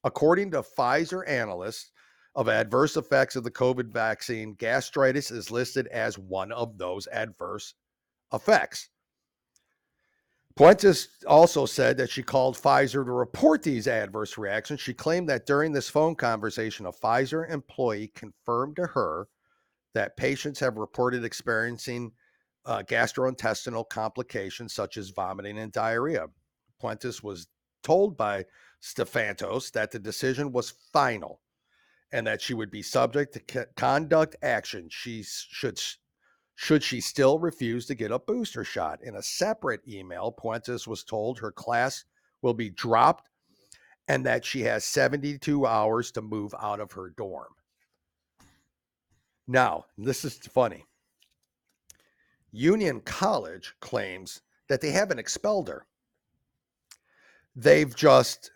According to Pfizer analysts of adverse effects of the COVID vaccine, gastritis is listed as one of those adverse effects. Puentes also said that she called Pfizer to report these adverse reactions. She claimed that during this phone conversation, a Pfizer employee confirmed to her that patients have reported experiencing gastrointestinal complications such as vomiting and diarrhea. Puentes was told by Stefantos that the decision was final and that she would be subject to conduct action should she still refuse to get a booster shot. In a separate email, Puentes was told her class will be dropped and that she has 72 hours to move out of her dorm. Now, this is funny. Union College claims that they haven't expelled her. They've just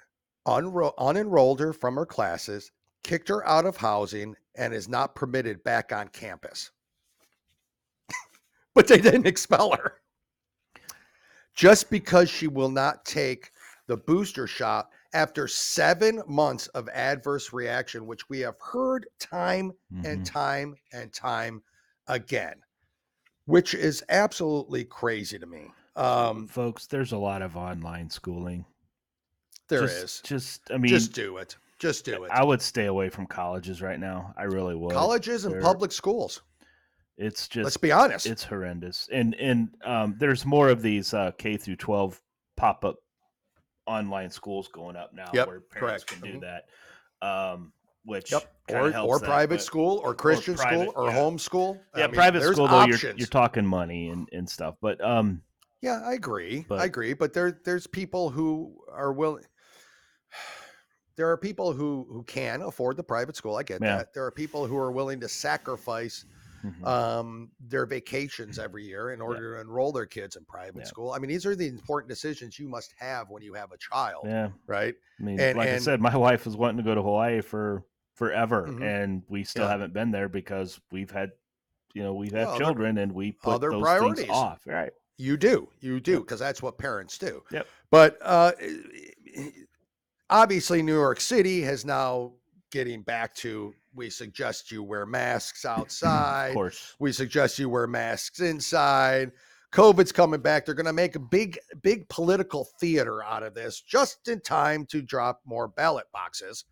unenrolled her from her classes, kicked her out of housing, and is not permitted back on campus. But they didn't expel her. Just because she will not take the booster shot after 7 months of adverse reaction, which we have heard time and time and time again, which is absolutely crazy to me. Folks, there's a lot of online schooling. There is. Just do it. Just do it. I would stay away from colleges right now. I really would. Colleges and public schools. It's just, let's be honest. it's horrendous. And there's more of these K through 12 pop-up online schools going up now where parents can do that. Which kind of helps or private school or Christian school or homeschool. Yeah, private school though, you're talking money and stuff. But yeah, I agree. But there's people who are willing. There are people who can afford the private school. I get that. There are people who are willing to sacrifice their vacations every year in order to enroll their kids in private school. I mean, these are the important decisions you must have when you have a child. Yeah. Right. I mean, I said, my wife was wanting to go to Hawaii for forever, and we still haven't been there because we've had children, and we put other those priorities things off. Right. You do, because that's what parents do. Yep. But obviously, New York City has now getting back to, we suggest you wear masks outside. Of course. We suggest you wear masks inside. COVID's coming back. They're going to make a big political theater out of this just in time to drop more ballot boxes,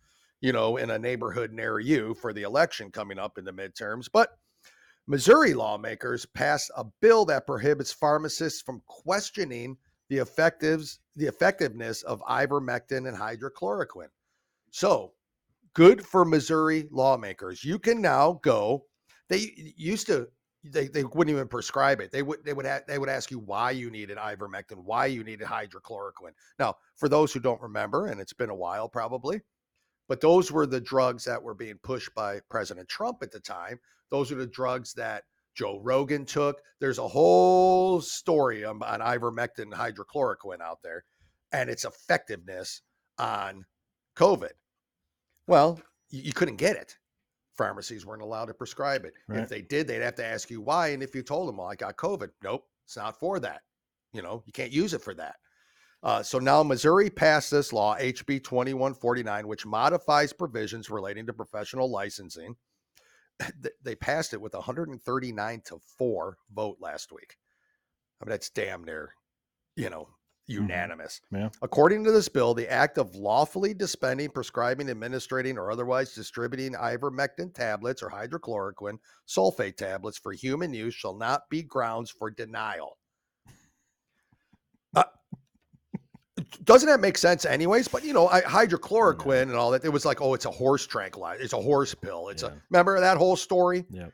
in a neighborhood near you for the election coming up in the midterms. But Missouri lawmakers passed a bill that prohibits pharmacists from questioning the effectiveness of ivermectin and hydrochloroquine. So good for Missouri lawmakers. You can now go. They used to, they wouldn't even prescribe it. They would ask you why you needed ivermectin, why you needed hydrochloroquine. Now, for those who don't remember, and it's been a while probably, but those were the drugs that were being pushed by President Trump at the time. Those are the drugs that Joe Rogan took. There's a whole story on ivermectin and hydrochloroquine out there and its effectiveness on COVID. Well, you couldn't get it. Pharmacies weren't allowed to prescribe it. Right. If they did, they'd have to ask you why. And if you told them, well, I got COVID, nope, it's not for that. You can't use it for that. So now Missouri passed this law, HB 2149, which modifies provisions relating to professional licensing. They passed it with 139-4 vote last week. I mean, that's damn near, unanimous. Yeah. According to this bill, the act of lawfully dispensing, prescribing, administrating, or otherwise distributing ivermectin tablets or hydrochloroquine sulfate tablets for human use shall not be grounds for denial. Doesn't that make sense anyways? But, hydrochloroquine and all that, it was like, oh, it's a horse tranquilizer. It's a horse pill. Remember that whole story? Yeah.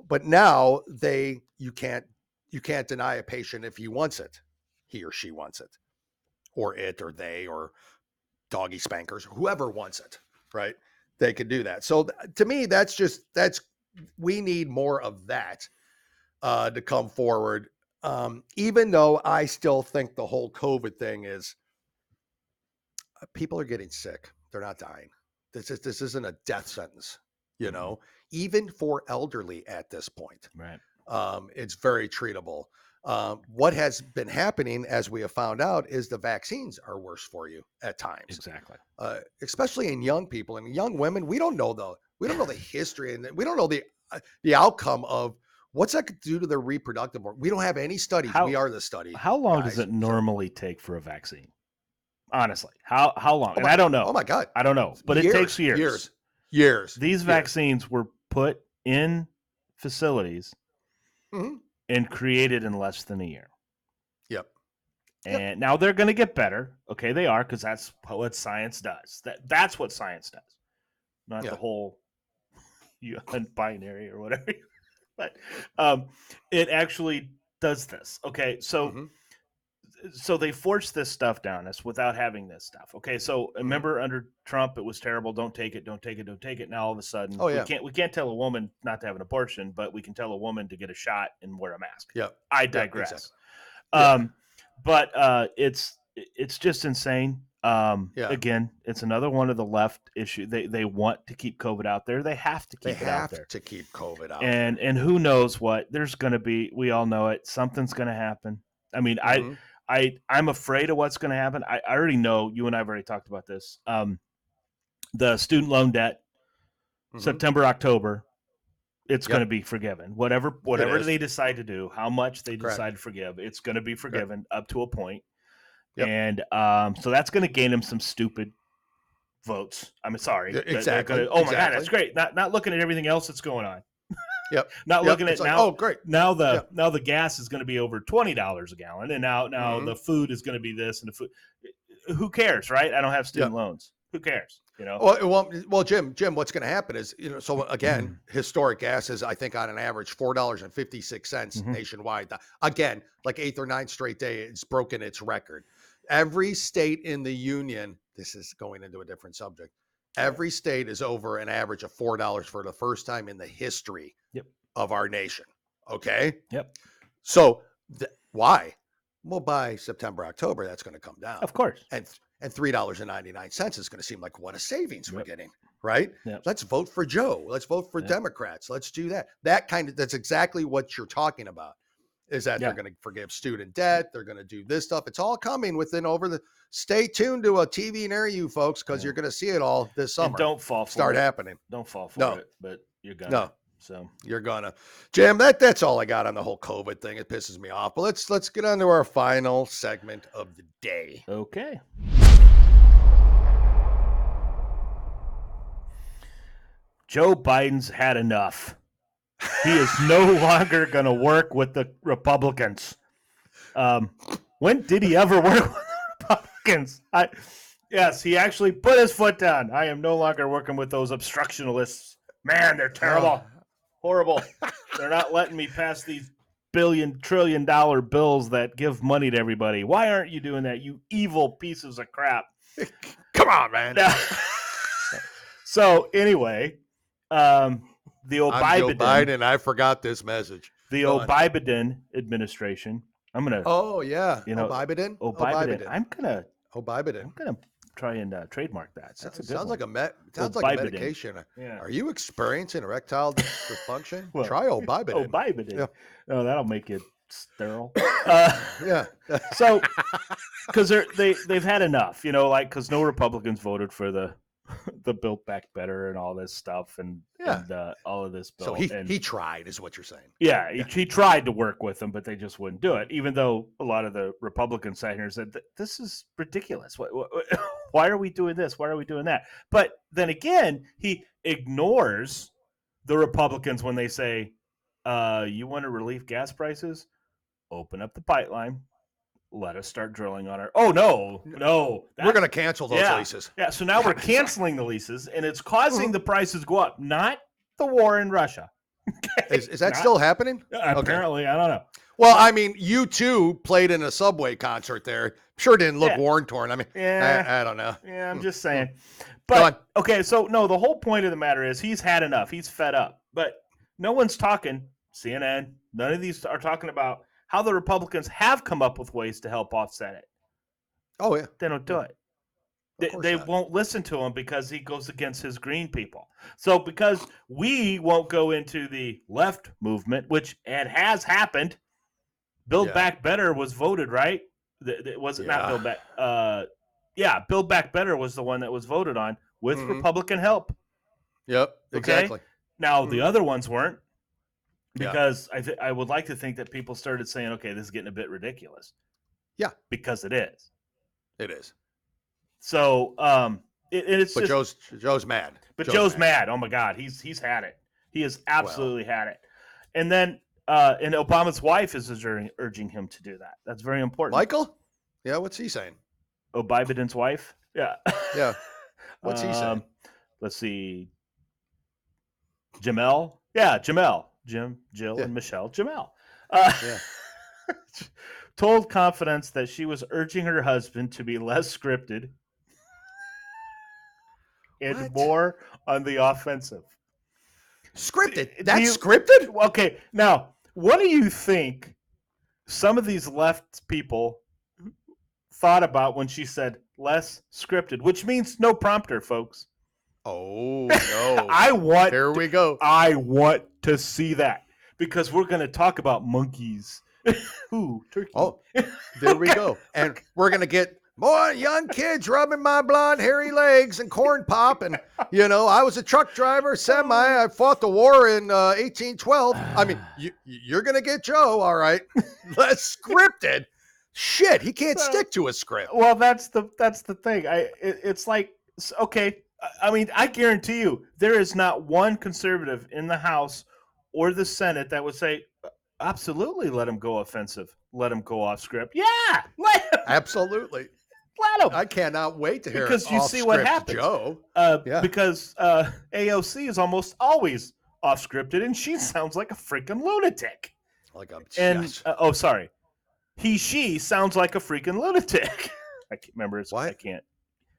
But now you can't deny a patient if he wants it. He or she wants it, or it, or they, or doggy spankers, whoever wants it, right? They could do that. So to me, we need more of that to come forward. Even though I still think the whole COVID thing is, people are getting sick. They're not dying. This isn't a death sentence, even for elderly at this point. Right. It's very treatable. What has been happening, as we have found out, is the vaccines are worse for you at times. Exactly. Especially in young people and young women. We don't know the history, and we don't know the outcome of what's that could do to their reproductive work. We don't have any studies. We are the study. How long does it normally take for a vaccine? Honestly, how long? And I don't know. Oh my God, I don't know. But it takes years. These vaccines were put in facilities and created in less than a year. Yep. And now they're going to get better. Okay, they are, because that's what science does. That's what science does, not the whole binary or whatever. But it actually does this. Okay, so so they forced this stuff down us without having this stuff. Okay, so remember under Trump, it was terrible. Don't take it. Don't take it. Don't take it. Now all of a sudden, we can't tell a woman not to have an abortion, but we can tell a woman to get a shot and wear a mask. Yeah, I digress. Exactly. But it's just insane. Again, it's another one of the left issue. They want to keep COVID out there. They have to keep it out there. To keep COVID out. And who knows what? There's going to be. We all know it. Something's going to happen. I mean, I'm afraid of what's going to happen. I already know. You and I have already talked about this. The student loan debt, September, October, it's going to be forgiven. Whatever they decide to do, how much they decide to forgive, it's going to be forgiven up to a point. Yep. And so that's going to gain them some stupid votes. I'm sorry. Exactly. My God, that's great. Not looking at everything else that's going on. Yep. Not looking at It's like, now. oh, great. Now the gas is going to be over $20 a gallon, and now the food is going to be this, and the food. Who cares, right? I don't have student loans. Who cares? Well, Jim, what's going to happen is, so again, historic gas is, I think, on an average $4.56 nationwide. Again, like 8th or 9th straight day, it's broken its record. Every state in the union, this is going into a different subject. Every state is over an average of $4 for the first time in the history of our nation. Okay. Yep. So why? Well, by September, October, that's going to come down. Of course. And $3.99 is going to seem like what a savings we're getting, right? Yep. Let's vote for Joe. Let's vote for Democrats. Let's do that. That's exactly what you're talking about. Is that they're going to forgive student debt. They're going to do this stuff. It's all coming stay tuned to a TV near you, folks, because you're going to see it all this summer. And don't fall for Start it. happening. Don't fall for it, but you're going to. No. So you're gonna, Jim, that's all I got on the whole COVID thing. It pisses me off, but let's get on to our final segment of the day. Okay. Joe Biden's had enough. He is no longer going to work with the Republicans. When did he ever work with the Republicans? Yes, he actually put his foot down. I am no longer working with those obstructionists. Man, they're terrible. Horrible. They're not letting me pass these trillion dollar bills that give money to everybody. Why aren't you doing that, you evil pieces of crap? Come on, man. So anyway, the Biden. I forgot this message. The Biden administration. I'm gonna. Oh yeah. Biden. I'm gonna try and trademark that. That's a good sounds one. Sounds like a medication. Yeah. Are you experiencing erectile dysfunction? Well, try Biden. Biden. Yeah. Oh, that'll make you sterile. Yeah. So, because they've had enough, because no Republicans voted for the Build Back Better and all this stuff and all of this bill. So he tried, is what you're saying. Yeah, he tried to work with them, but they just wouldn't do it. Even though a lot of the Republicans sat here and said, "This is ridiculous. Why are we doing this? Why are we doing that?" But then again, he ignores the Republicans when they say, "You want to relieve gas prices? Open up the pipeline. Let us start drilling on our." Oh no! We're going to cancel those leases. Yeah, so now we're canceling the leases, and it's causing the prices to go up. Not the war in Russia. Okay? Is that still happening? Apparently, I don't know. Well, I mean, U2 played in a Subway concert there. Sure didn't look war torn. I mean, I don't know. Yeah, I'm just saying. But okay, so no, the whole point of the matter is he's had enough. He's fed up. But no one's talking. CNN, none of these are talking about how the Republicans have come up with ways to help offset it. Oh, yeah. They don't do it. They won't listen to him because he goes against his green people. So because we won't go into the left movement, which has happened, Build Back Better was voted, right? Was it not Build Back? Build Back Better was the one that was voted on with Republican help. Yep, exactly. Okay? Now, the other ones weren't. Because I would like to think that people started saying, okay, this is getting a bit ridiculous. Yeah. Because it is. It is. So it's but Joe's mad. But Joe's mad. Oh my God. He's had it. He has absolutely had it. And then and Obama's wife is urging him to do that. That's very important. Michael? Yeah, what's he saying? Biden's wife? Yeah. Yeah. What's he saying? Let's see. Jamel? Yeah, Jamel. Jim, Jill, and Michelle Jamel told Confidence that she was urging her husband to be less scripted and more on the offensive. Scripted? That's scripted? Okay, now, what do you think some of these left people thought about when she said less scripted, which means no prompter, folks? Oh, no. Here we go. I want to see that because we're going to talk about monkeys. Ooh, turkey. Oh, there we go. And we're going to get more young kids rubbing my blonde, hairy legs and corn pop. And, I was a truck driver, semi. I fought the war in 1812. I mean, you're going to get Joe, all right. Less scripted. Shit, he can't stick to a script. Well, that's the thing. It's like, okay, I mean, I guarantee you there is not one conservative in the House or the Senate that would say, absolutely, let him go offensive, let him go off script. Yeah, let him. Absolutely. Let him. I cannot wait to hear Because you off see what script happens. Joe. Yeah. Because AOC is almost always off scripted, and she sounds like a freaking lunatic. Like a And sorry, she sounds like a freaking lunatic. I can't remember. What? I can't.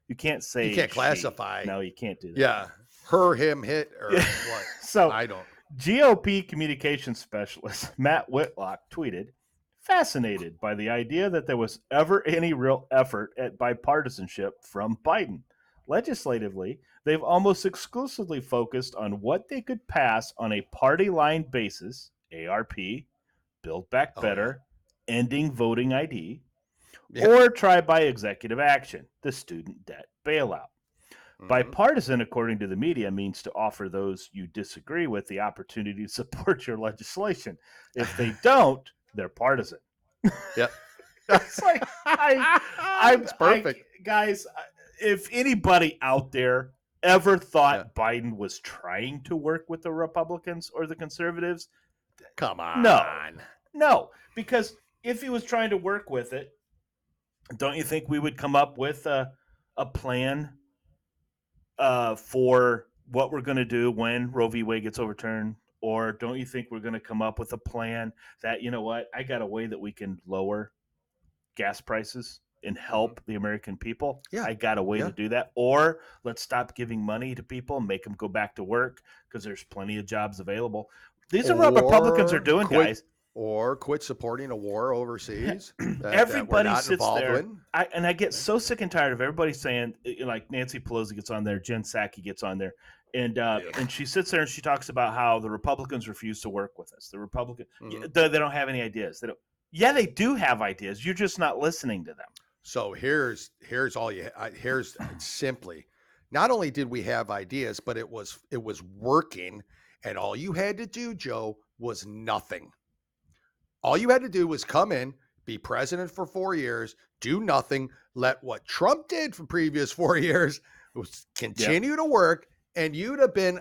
You can't say. You can't she. classify. No, you can't do that. Yeah. Her, him, hit, or what? So I don't. GOP communications specialist Matt Whitlock tweeted, fascinated by the idea that there was ever any real effort at bipartisanship from Biden. Legislatively, they've almost exclusively focused on what they could pass on a party line basis, ARP, Build Back Better, ending voting ID, or try by executive action, the student debt bailout. Bipartisan, according to the media, means to offer those you disagree with the opportunity to support your legislation. If they don't, they're partisan. Yep. It's like, it's perfect. Guys, if anybody out there ever thought Biden was trying to work with the Republicans or the conservatives, come on. No, because if he was trying to work with it, don't you think we would come up with a plan for what we're going to do when Roe v. Wade gets overturned? Or don't you think we're going to come up with a plan that, you know what, I got a way that we can lower gas prices and help the American people? Yeah. I got a way to do that. Or let's stop giving money to people and make them go back to work because there's plenty of jobs available. These are what Republicans are doing, guys. Or quit supporting a war overseas. Everybody sits there. In. I get so sick and tired of everybody saying, like Nancy Pelosi gets on there, Jen Psaki gets on there, and she sits there and she talks about how the Republicans refuse to work with us. The Republicans, they don't have any ideas. They don't. Yeah, they do have ideas. You're just not listening to them. So here's all here's simply. Not only did we have ideas, but it was working, and all you had to do, Joe, was nothing. All you had to do was come in, be president for 4 years, do nothing, let what Trump did for previous 4 years continue to work, and you'd have been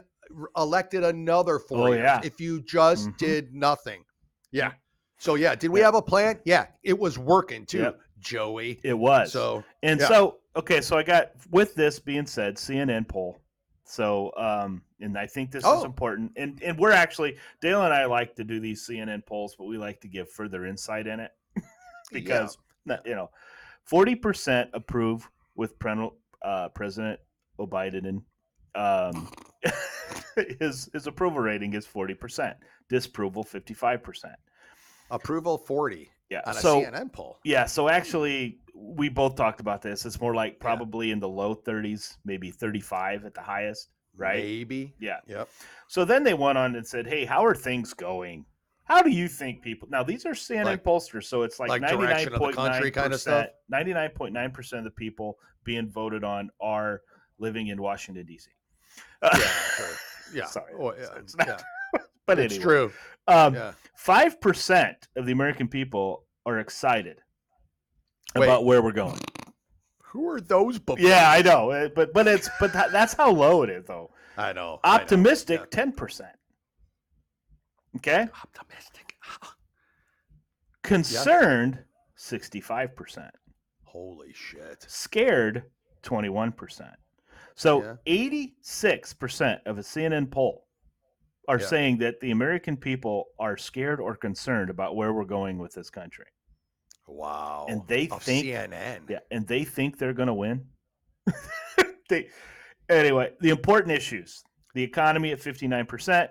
elected another 4 years if you just did nothing. Yeah. So, did we have a plan? Yeah, it was working too, Joey. It was. So I got, with this being said, CNN poll. So, and I think this is important. And we're actually, Dale and I like to do these CNN polls, but we like to give further insight in it because, 40% approve with President Biden. His approval rating is 40%, disapproval 55%. Approval 40 on a CNN poll. Yeah, so actually, we both talked about this. It's more like probably in the low 30s, maybe 35 at the highest, right? Maybe. Yeah. Yep. So then they went on and said, hey, how are things going? How do you think people – now, these are CNN pollsters, so it's like 99.9% kind of stuff. 99.9% of the people being voted on are living in Washington, D.C. Sure. Yeah. Sorry. It's not. But it's anyway. true. 5% of the American people are excited about where we're going. Who are those? Yeah, I know, but that's how low it is, though. I know. Optimistic, 10%. Okay. Optimistic. Concerned, 65%. Holy shit. Scared, 21%. So 86% of a CNN poll are saying that the American people are scared or concerned about where we're going with this country. Wow. And they think CNN. Yeah, and they think they're going to win. Anyway, the important issues. The economy at 59%.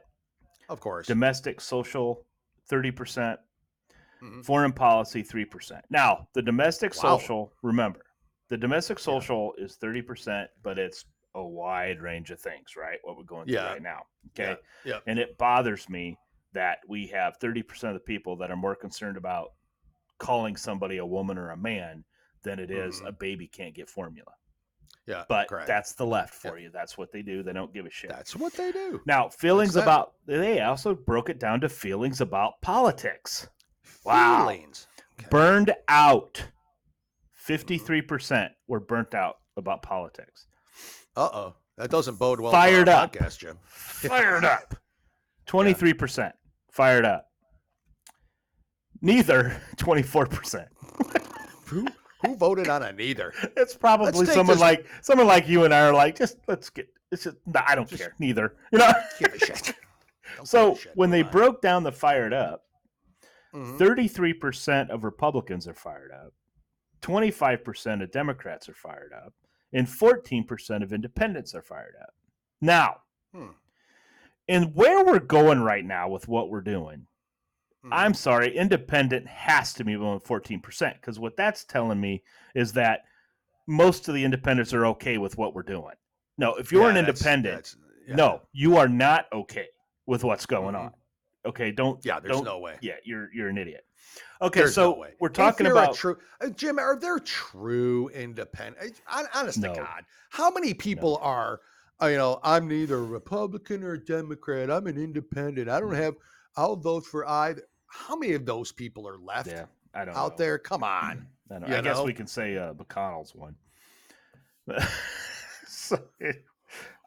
Of course. Domestic social 30%. Foreign policy 3%. Now, the domestic social, remember, the domestic social is 30%, but it's a wide range of things, right? What we're going through right now. Okay. Yeah. And it bothers me that we have 30% of the people that are more concerned about calling somebody a woman or a man than it is a baby can't get formula. Yeah. But that's the left for you. That's what they do. They don't give a shit. That's what they do. Now, they also broke it down to feelings about politics. Feelings. Wow. Burned out. 53% were burnt out about politics. Uh-oh. That doesn't bode well Fired for our up. podcast, Jim. Fired up. 23% fired up. Neither, 24%. Who voted on a neither? It's probably someone like you and I are like, let's get. It's just, nah, I don't care. Neither. Give a shit. So when they broke down the fired up, 33% Mm-hmm. of Republicans are fired up, 25% of Democrats are fired up, and 14% of independents are fired up. Now, and where we're going right now with what we're doing, I'm sorry, independent has to be more than 14%, because what that's telling me is that most of the independents are okay with what we're doing. No, if you're an independent, no, you are not okay with what's going on. Okay, there's no way. Yeah, you're an idiot. Okay, There's so no way. we're talking about Jim. Are there true independent? Honest No. to God, how many people are? I'm neither a Republican or a Democrat. I'm an independent. I don't have. I'll vote for either. How many of those people are left? Yeah, I don't out know. there. Come on. I guess we can say McConnell's one.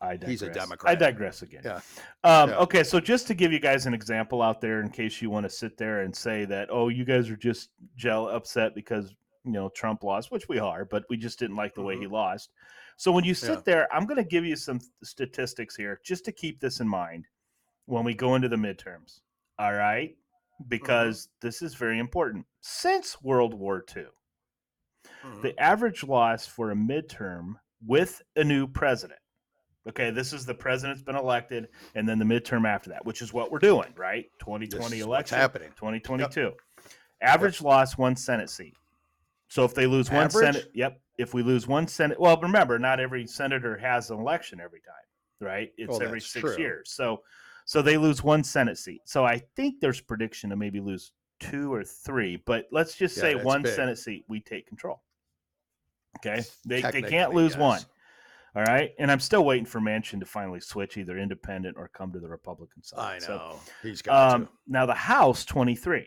I digress. He's a Democrat. I digress again. Yeah. Okay, so just to give you guys an example out there, in case you want to sit there and say that, oh, you guys are just upset because Trump lost, which we are, but we just didn't like the way he lost. So when you sit there, I'm going to give you some statistics here just to keep this in mind when we go into the midterms. All right, because this is very important. Since World War II, the average loss for a midterm with a new president. Okay, this is the president's been elected, and then the midterm after that, which is what we're doing, right? 2020 election. What's happening? 2022. Yep. Average loss, 1 Senate seat. So if they lose one Senate, if we lose one Senate, well, remember, not every senator has an election every time, right? It's every 6 years. So they lose 1 Senate seat. So I think there's prediction to maybe lose 2 or 3, but let's just say 1 Senate seat, we take control. Okay, they can't lose one. All right, and I'm still waiting for Manchin to finally switch either independent or come to the Republican side. I know he's got to. Now the House 23.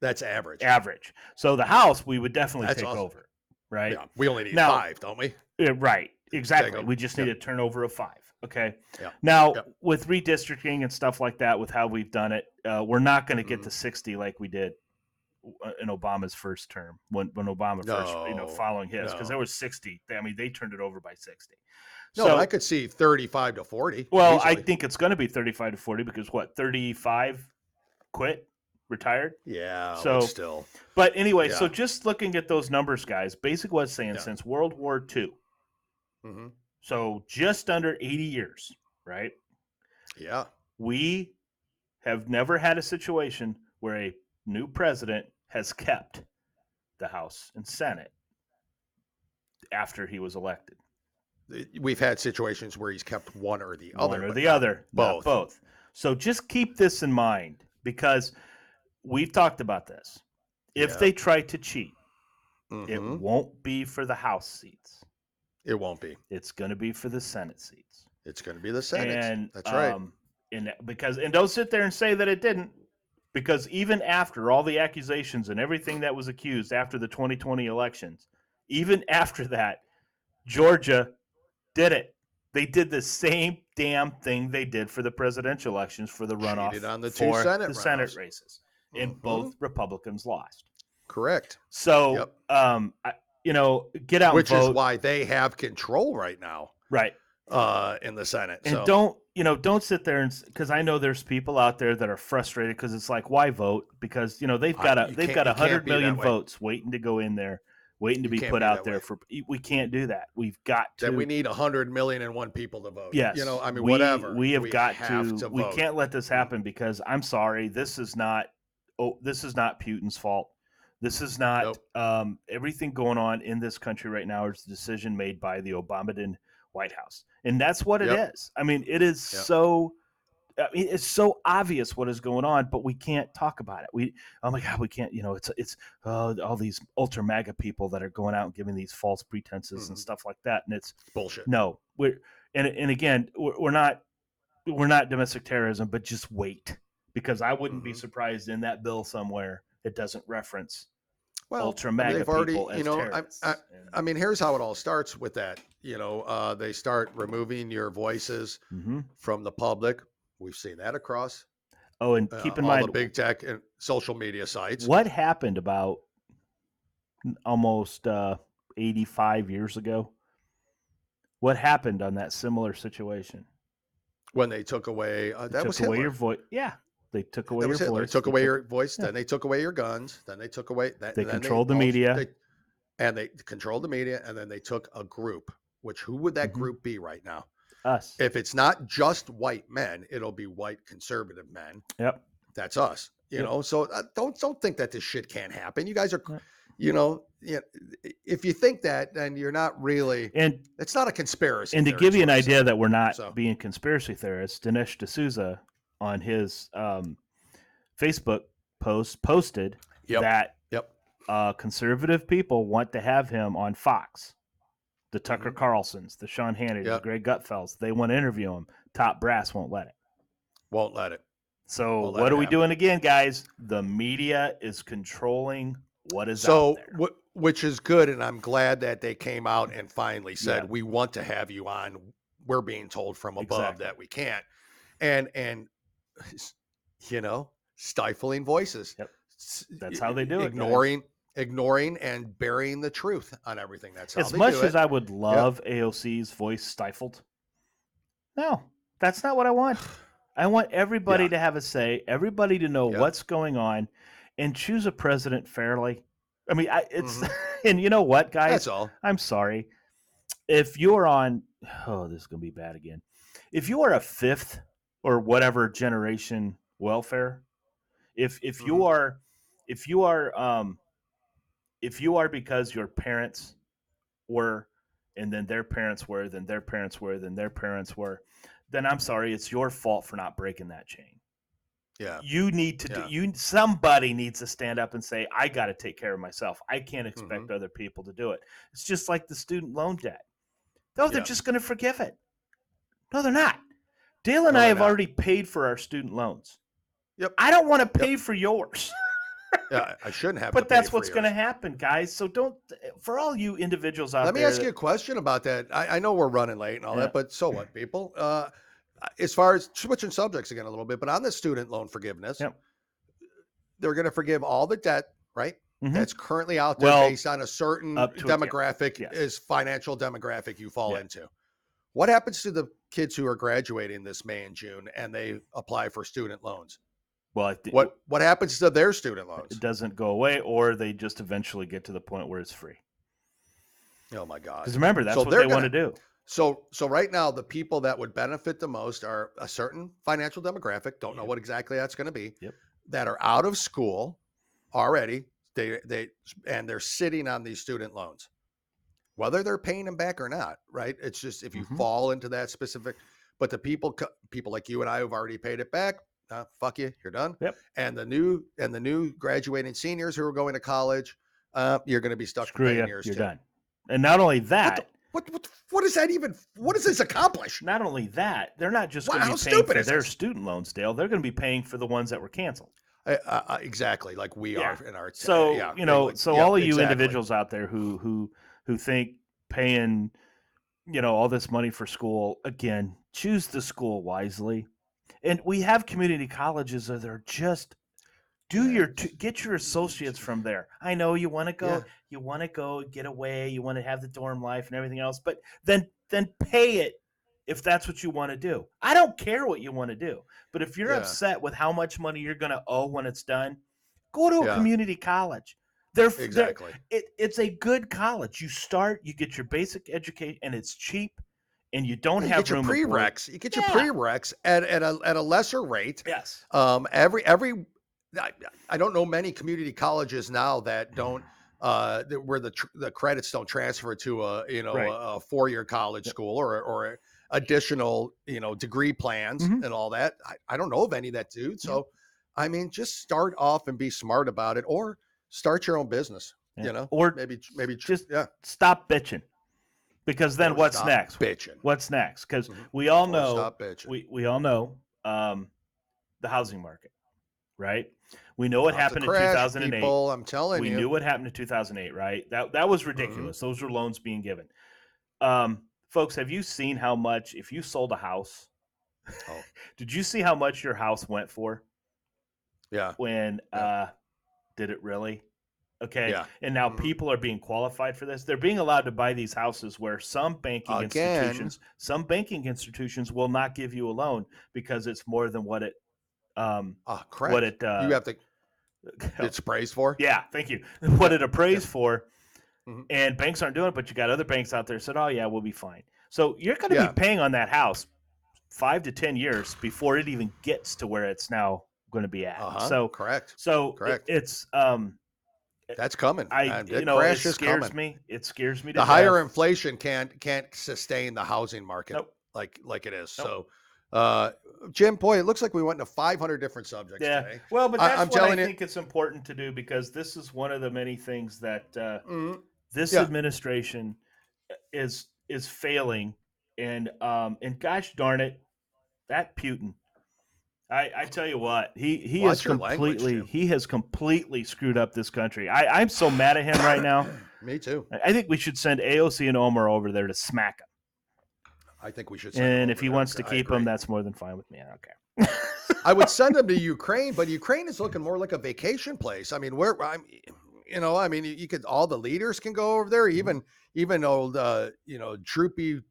That's average. Average. So the House we would definitely take over, right? Yeah, we only need 5, don't we? Right. Exactly. We just need a turnover of 5. Okay. Yeah. Now with redistricting and stuff like that, with how we've done it, we're not going to get to 60 like we did in Obama's first term when Obama first, following his, because there was 60. I mean, they turned it over by 60. No, so, I could see 35 to 40. Well, easily. I think it's going to be 35 to 40 because 35 quit, retired. Yeah. So still. But anyway, so just looking at those numbers, guys, basically what it's saying since World War II. So just under 80 years, right? Yeah. We have never had a situation where a new president has kept the House and Senate after he was elected. We've had situations where he's kept one or the other. One or the other. Both. So just keep this in mind because we've talked about this. If they try to cheat, it won't be for the House seats. It won't be. It's going to be for the Senate seats. It's going to be the Senate. And, that's right. And don't sit there and say that it didn't. Because even after all the accusations and everything that was accused after the 2020 elections, even after that, Georgia did it. They did the same damn thing they did for the presidential elections for the runoff on the for the Senate races. And both Republicans lost. Correct. So, get out Which and vote. Is why they have control right now. Right. In the Senate. And don't sit there and, because I know there's people out there that are frustrated because it's like, why vote? Because they've got 100 million votes waiting to go in there, waiting to be put out there for. We can't do that. We've got to. That we need 100,000,001 people to vote. Yes. Whatever. We have got to. We can't let this happen because I'm sorry. This is not Putin's fault. This is not everything going on in this country right now is a decision made by the Obama White House. And that's what it is. I mean, it is it's so obvious what is going on, but we can't talk about it. We can't, it's all these ultra MAGA people that are going out and giving these false pretenses and stuff like that. And it's bullshit. No, we're not domestic terrorism, but just wait, because I wouldn't be surprised in that bill somewhere it doesn't reference ultra MAGA people as terrorists. I mean, here's how it all starts with that. They start removing your voices from the public. We've seen that across Oh, and keep in all mind the big tech and social media sites. what happened about almost 85 years ago. What happened on that similar situation? When they took away that was Took away Hitler. your voice. Yeah, they took away That your was Hitler. voice. Took They away took- your voice. yeah. Then they took away your guns. Then they took away that. They and then controlled the also- media. they controlled the media, and then they took a group. Which who would that Mhm. group be right now? Us. If it's not just white men, it'll be white conservative men. Yep. That's us. You Yep. know, so don't think that this shit can't happen. You guys are, Yep. you know, if you think that, then you're not really. And it's not a conspiracy. And to theory, give you is an what I'm idea saying. that we're not So- being conspiracy theorists, Dinesh D'Souza on his Facebook post posted Yep. that Yep. conservative people want to have him on Fox. The Tucker Mhm. Carlsons, the Sean Hannity, the Yep. Greg Gutfelds, they want to interview him. Top brass won't let it. Won't let it. So Won't let what it are we happen. doing again, guys? The media is controlling what is So out there. which is good, and I'm glad that they came out and finally said, Yeah. we want to have you on. We're being told from above Exactly. that we can't. And you know, stifling voices. Yep. That's how they do it, ignoring and burying the truth on everything. That's how As they much do as it. I would love AOC's voice stifled, no, that's not what I want. I want everybody Yeah. to have a say, everybody to know Yeah. what's going on, and choose a president fairly. I mean, it's Mhm. and you know what, guys? That's all. I'm sorry. If you're on, this is going to be bad again. If you are a fifth or whatever generation welfare, if you Mhm. are because your parents were, and then their parents were, then their parents were, then their parents were, then I'm sorry, it's your fault for not breaking that chain. Yeah. You need to Yeah. somebody needs to stand up and say, I got to take care of myself. I can't expect Mhm. other people to do it. It's just like the student loan debt. No, they're Yeah. just going to forgive it. No, they're not. Dale and No, I they're have not. already paid for our student loans. Yep. I don't want to pay for yours. Yeah, I shouldn't have. But to pay that's for what's going to yours. happen, guys. So don't, for all you individuals out Let there. me ask you a question about that. I know we're running late and all Yeah. that, but so what, people? As far as switching subjects again a little bit, but on the student loan forgiveness, Yep. they're going to forgive all the debt, right? Mhm. That's currently out there Well, based on a certain up to a- demographic, yes. is financial demographic you fall Yeah. into. What happens to the kids who are graduating this May and June and they apply for student loans? Well, What happens to their student loans? it doesn't go away, or they just eventually get to the point where it's free. Oh my God! Because remember, that's So what they're they want to do. So right now, the people that would benefit the most are a certain financial demographic. Don't know Yep. what exactly that's going to be. Yep. That are out of school already. And they're sitting on these student loans, whether they're paying them back or not. Right? It's just if you Mhm. fall into that specific. But the people like you and I who've already paid it back, fuck you, you're done. Yep. And the new graduating seniors who are going to college, you're going to be stuck Screw paying you, yours you're too. done. And not only that, What does that even? What does this accomplish? not only that, they're not just Wow, going to how be paying stupid for is their this? student loans, Dale. They're going to be paying for the ones that were canceled. Exactly, like we Yeah. are in our. So all of you exactly. individuals out there who think paying, all this money for school, again, choose the school wisely. And we have community colleges that are just get your associates from there. I know you want to go, get away, you want to have the dorm life and everything else, but then pay it if that's what you want to do. I don't care what you want to do, but if you're Yeah. upset with how much money you're going to owe when it's done, go to a Yeah. community college. Exactly. It's a good college. You get your basic education, and it's cheap, and you don't You have get your room and board. prereqs. You get your prereqs at a lesser rate. Yes. Every I don't know many community colleges now that don't where the credits don't transfer to Right. a 4-year college school or additional degree plans Mhm. and all that. I don't know of any that do. So I mean, just start off and be smart about it, or start your own business. Yeah. Or maybe just stop bitching, because then Or what's stop next? bitching. What's next? Because Mhm. we all Or know stop bitching. we all know the housing market, right? We know what About to happened in crash, 2008. people, I'm telling We you. knew what happened in 2008, right? That was ridiculous. Those were loans being given. Folks, have you seen how much, if you sold a house Oh, Did you see how much your house went for yeah. when Yeah. did it really? Okay. Yeah. And now Mhm. people are being qualified for this. They're being allowed to buy these houses where some banking Again. institutions will not give you a loan because it's more than what Correct. it You have to. It's praised for. yeah, thank you. What Yep. it appraised Yep. for. Mhm. And banks aren't doing it, but you got other banks out there said, "Oh yeah, we'll be fine." So you're going to be Yeah. paying on that house 5 to 10 years before it even gets to where it's now going to be at. So, Correct. so Correct. it's That's coming. the Crash it is scares coming. me. It scares me to The higher death. inflation can't sustain the housing market Nope. like it is. Nope. So, Jim, boy, it looks like we went into 500 different subjects Yeah. today. Well, but I'm that's what I telling you. think it's important to do because this is one of the many things that Mhm. this Yeah. administration is failing, and gosh darn it, that Putin. I tell you what, he has Watch your language, completely Jim. he has completely screwed up this country. I'm so mad at him right now. Me too. I think we should send AOC and Omar over there to smack him. I think we should send him And over if he there. wants to I keep agree. him, that's more than fine with me. I don't care. I would send him to Ukraine, but Ukraine is looking more like a vacation place. I mean, you could, all the leaders can go over there. Even old, droopy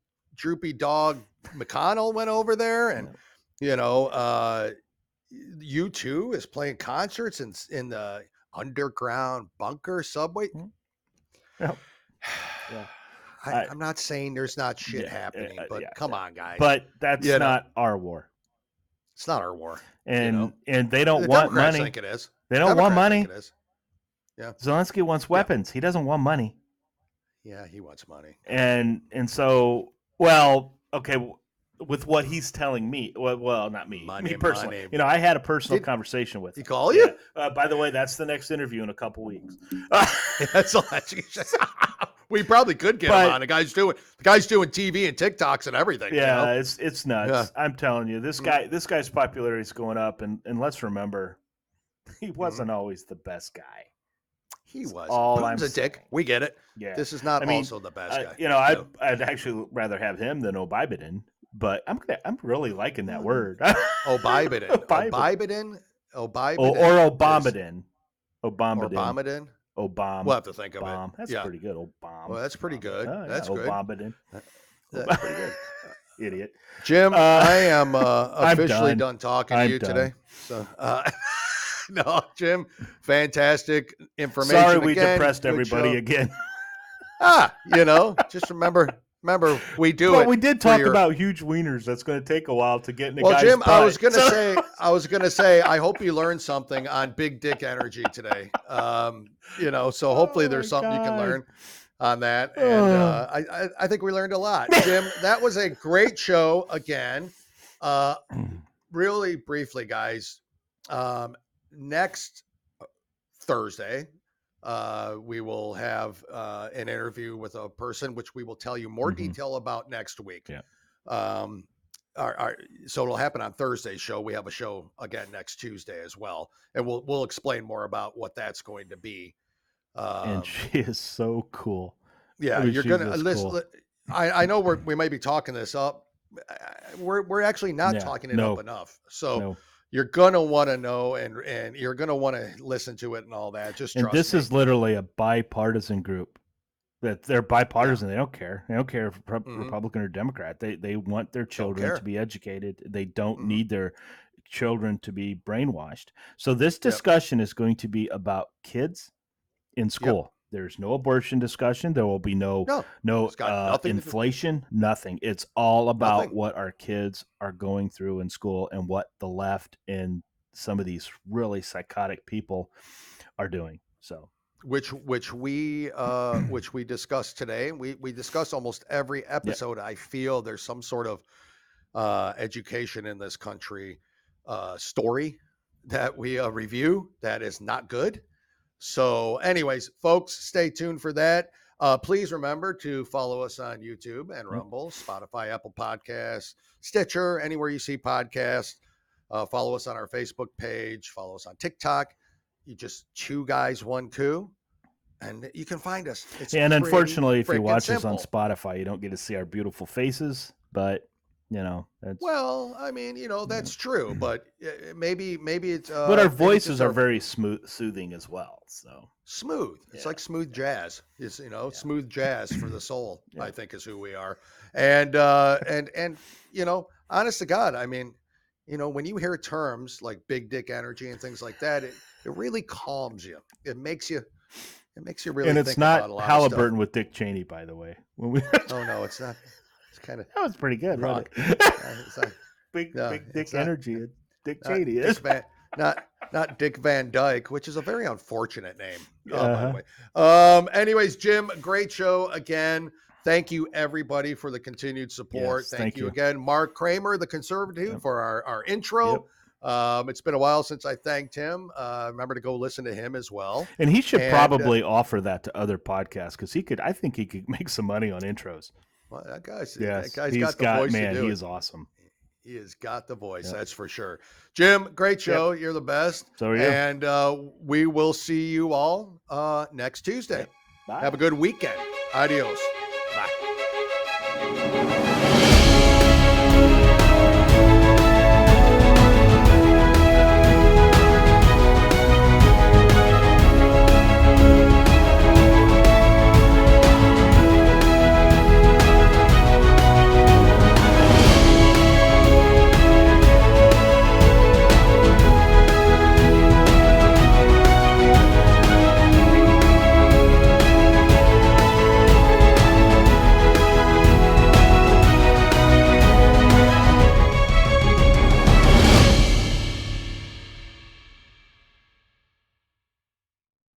dog McConnell went over there, and U2 is playing concerts in the underground bunker subway. Yeah. Yeah. I'm not saying there's not shit happening, but come on, guys. But that's You know. not our war. It's not our war. And they don't The want Democrats money. think it is. They don't want Democrats money. think it is. Yeah. Zelensky wants weapons. He doesn't want money. Yeah, he wants money. And so, well, okay, with what he's telling me, well, not me, me personally. Money. I had a personal conversation with him. He call you? By the way, that's the next interview in a couple weeks. That's all. We probably could get him on. The guy's doing TV and TikToks and everything. Yeah, it's nuts. Yeah. I'm telling you, this guy's popularity is going up, and let's remember, he wasn't always the best guy. He was. Putin's a dick. We get it. Yeah. This is not also the best guy. I'd actually rather have him than O'Biden, but I'm really liking that word. O'Biden. O'Biden. Or Obamaden. Obama. We'll have to think of it. That's pretty good. Obama. Well, that's pretty good. That's good. Obamaden. That's pretty good. Idiot. Jim, I am officially done talking to you today. So, no, Jim, fantastic information. Sorry, we depressed everybody again. Just remember, we do it. But we did talk about huge wieners. That's going to take a while to get in the guy's Jim, butt. I was going to say, I hope you learned something on big dick energy today. So hopefully there's something you can learn on that. And I think we learned a lot. Jim, that was a great show again. Really briefly, guys, next Thursday, we will have an interview with a person, which we will tell you more detail about next week. Yeah. So it'll happen on Thursday's show. We have a show again next Tuesday as well, and we'll explain more about what that's going to be. And she is so cool. Yeah, you're gonna listen. Cool. I know we might be talking this up. We're actually not talking it up enough. So. You're gonna want to know, and you're gonna want to listen to it and all that. Just trust me. This is literally a bipartisan group. That they're bipartisan. They don't care. They don't care if Republican or Democrat. They want their children to be educated. They don't need their children to be brainwashed. So this discussion is going to be about kids in school. Yep. There's no abortion discussion. There will be no inflation, nothing. It's all about what our kids are going through in school and what the left and some of these really psychotic people are doing. So, which we discussed today. We discuss almost every episode. I feel there's some sort of education in this country story that we review that is not good. So anyways, folks, stay tuned for that. Please remember to follow us on YouTube and Rumble, Spotify, Apple Podcasts, Stitcher, anywhere you see podcasts. Follow us on our Facebook page. Follow us on TikTok. You just Two Guys, One Coup, and you can find us. And unfortunately, if you watch us on Spotify, you don't get to see our beautiful faces, but Well, I mean, that's true, but maybe it's. But our maybe it's voices just are very soothing as well. So smooth. It's like smooth jazz. Is smooth jazz for the soul. I think is who we are, and honest to God, I mean, when you hear terms like big dick energy and things like that, it really calms you. It makes you really. And it's think not about a lot Halliburton of stuff. with Dick Cheney, by the way. When we Oh no, it's not. It's kind of that was pretty good, wrong. wasn't It's not, big no, big it's Dick not. energy. Dick Not Cheney Dick is. Not Dick Van Dyke, which is a very unfortunate name, by the Uh-huh. way. Anyways, Jim, great show again. Thank you everybody for the continued support. Yes, thank you again, Mark Kramer, the conservative, for our intro. Yep. It's been a while since I thanked him. Remember to go listen to him as well. And he should probably offer that to other podcasts because I think he could make some money on intros. Well, that guy's he's got the voice man, to do he it. is awesome. He has got the voice, that's for sure. Jim, great show. You're the best. So are you. And we will see you all next Tuesday. Bye. Have a good weekend. Adios. Bye.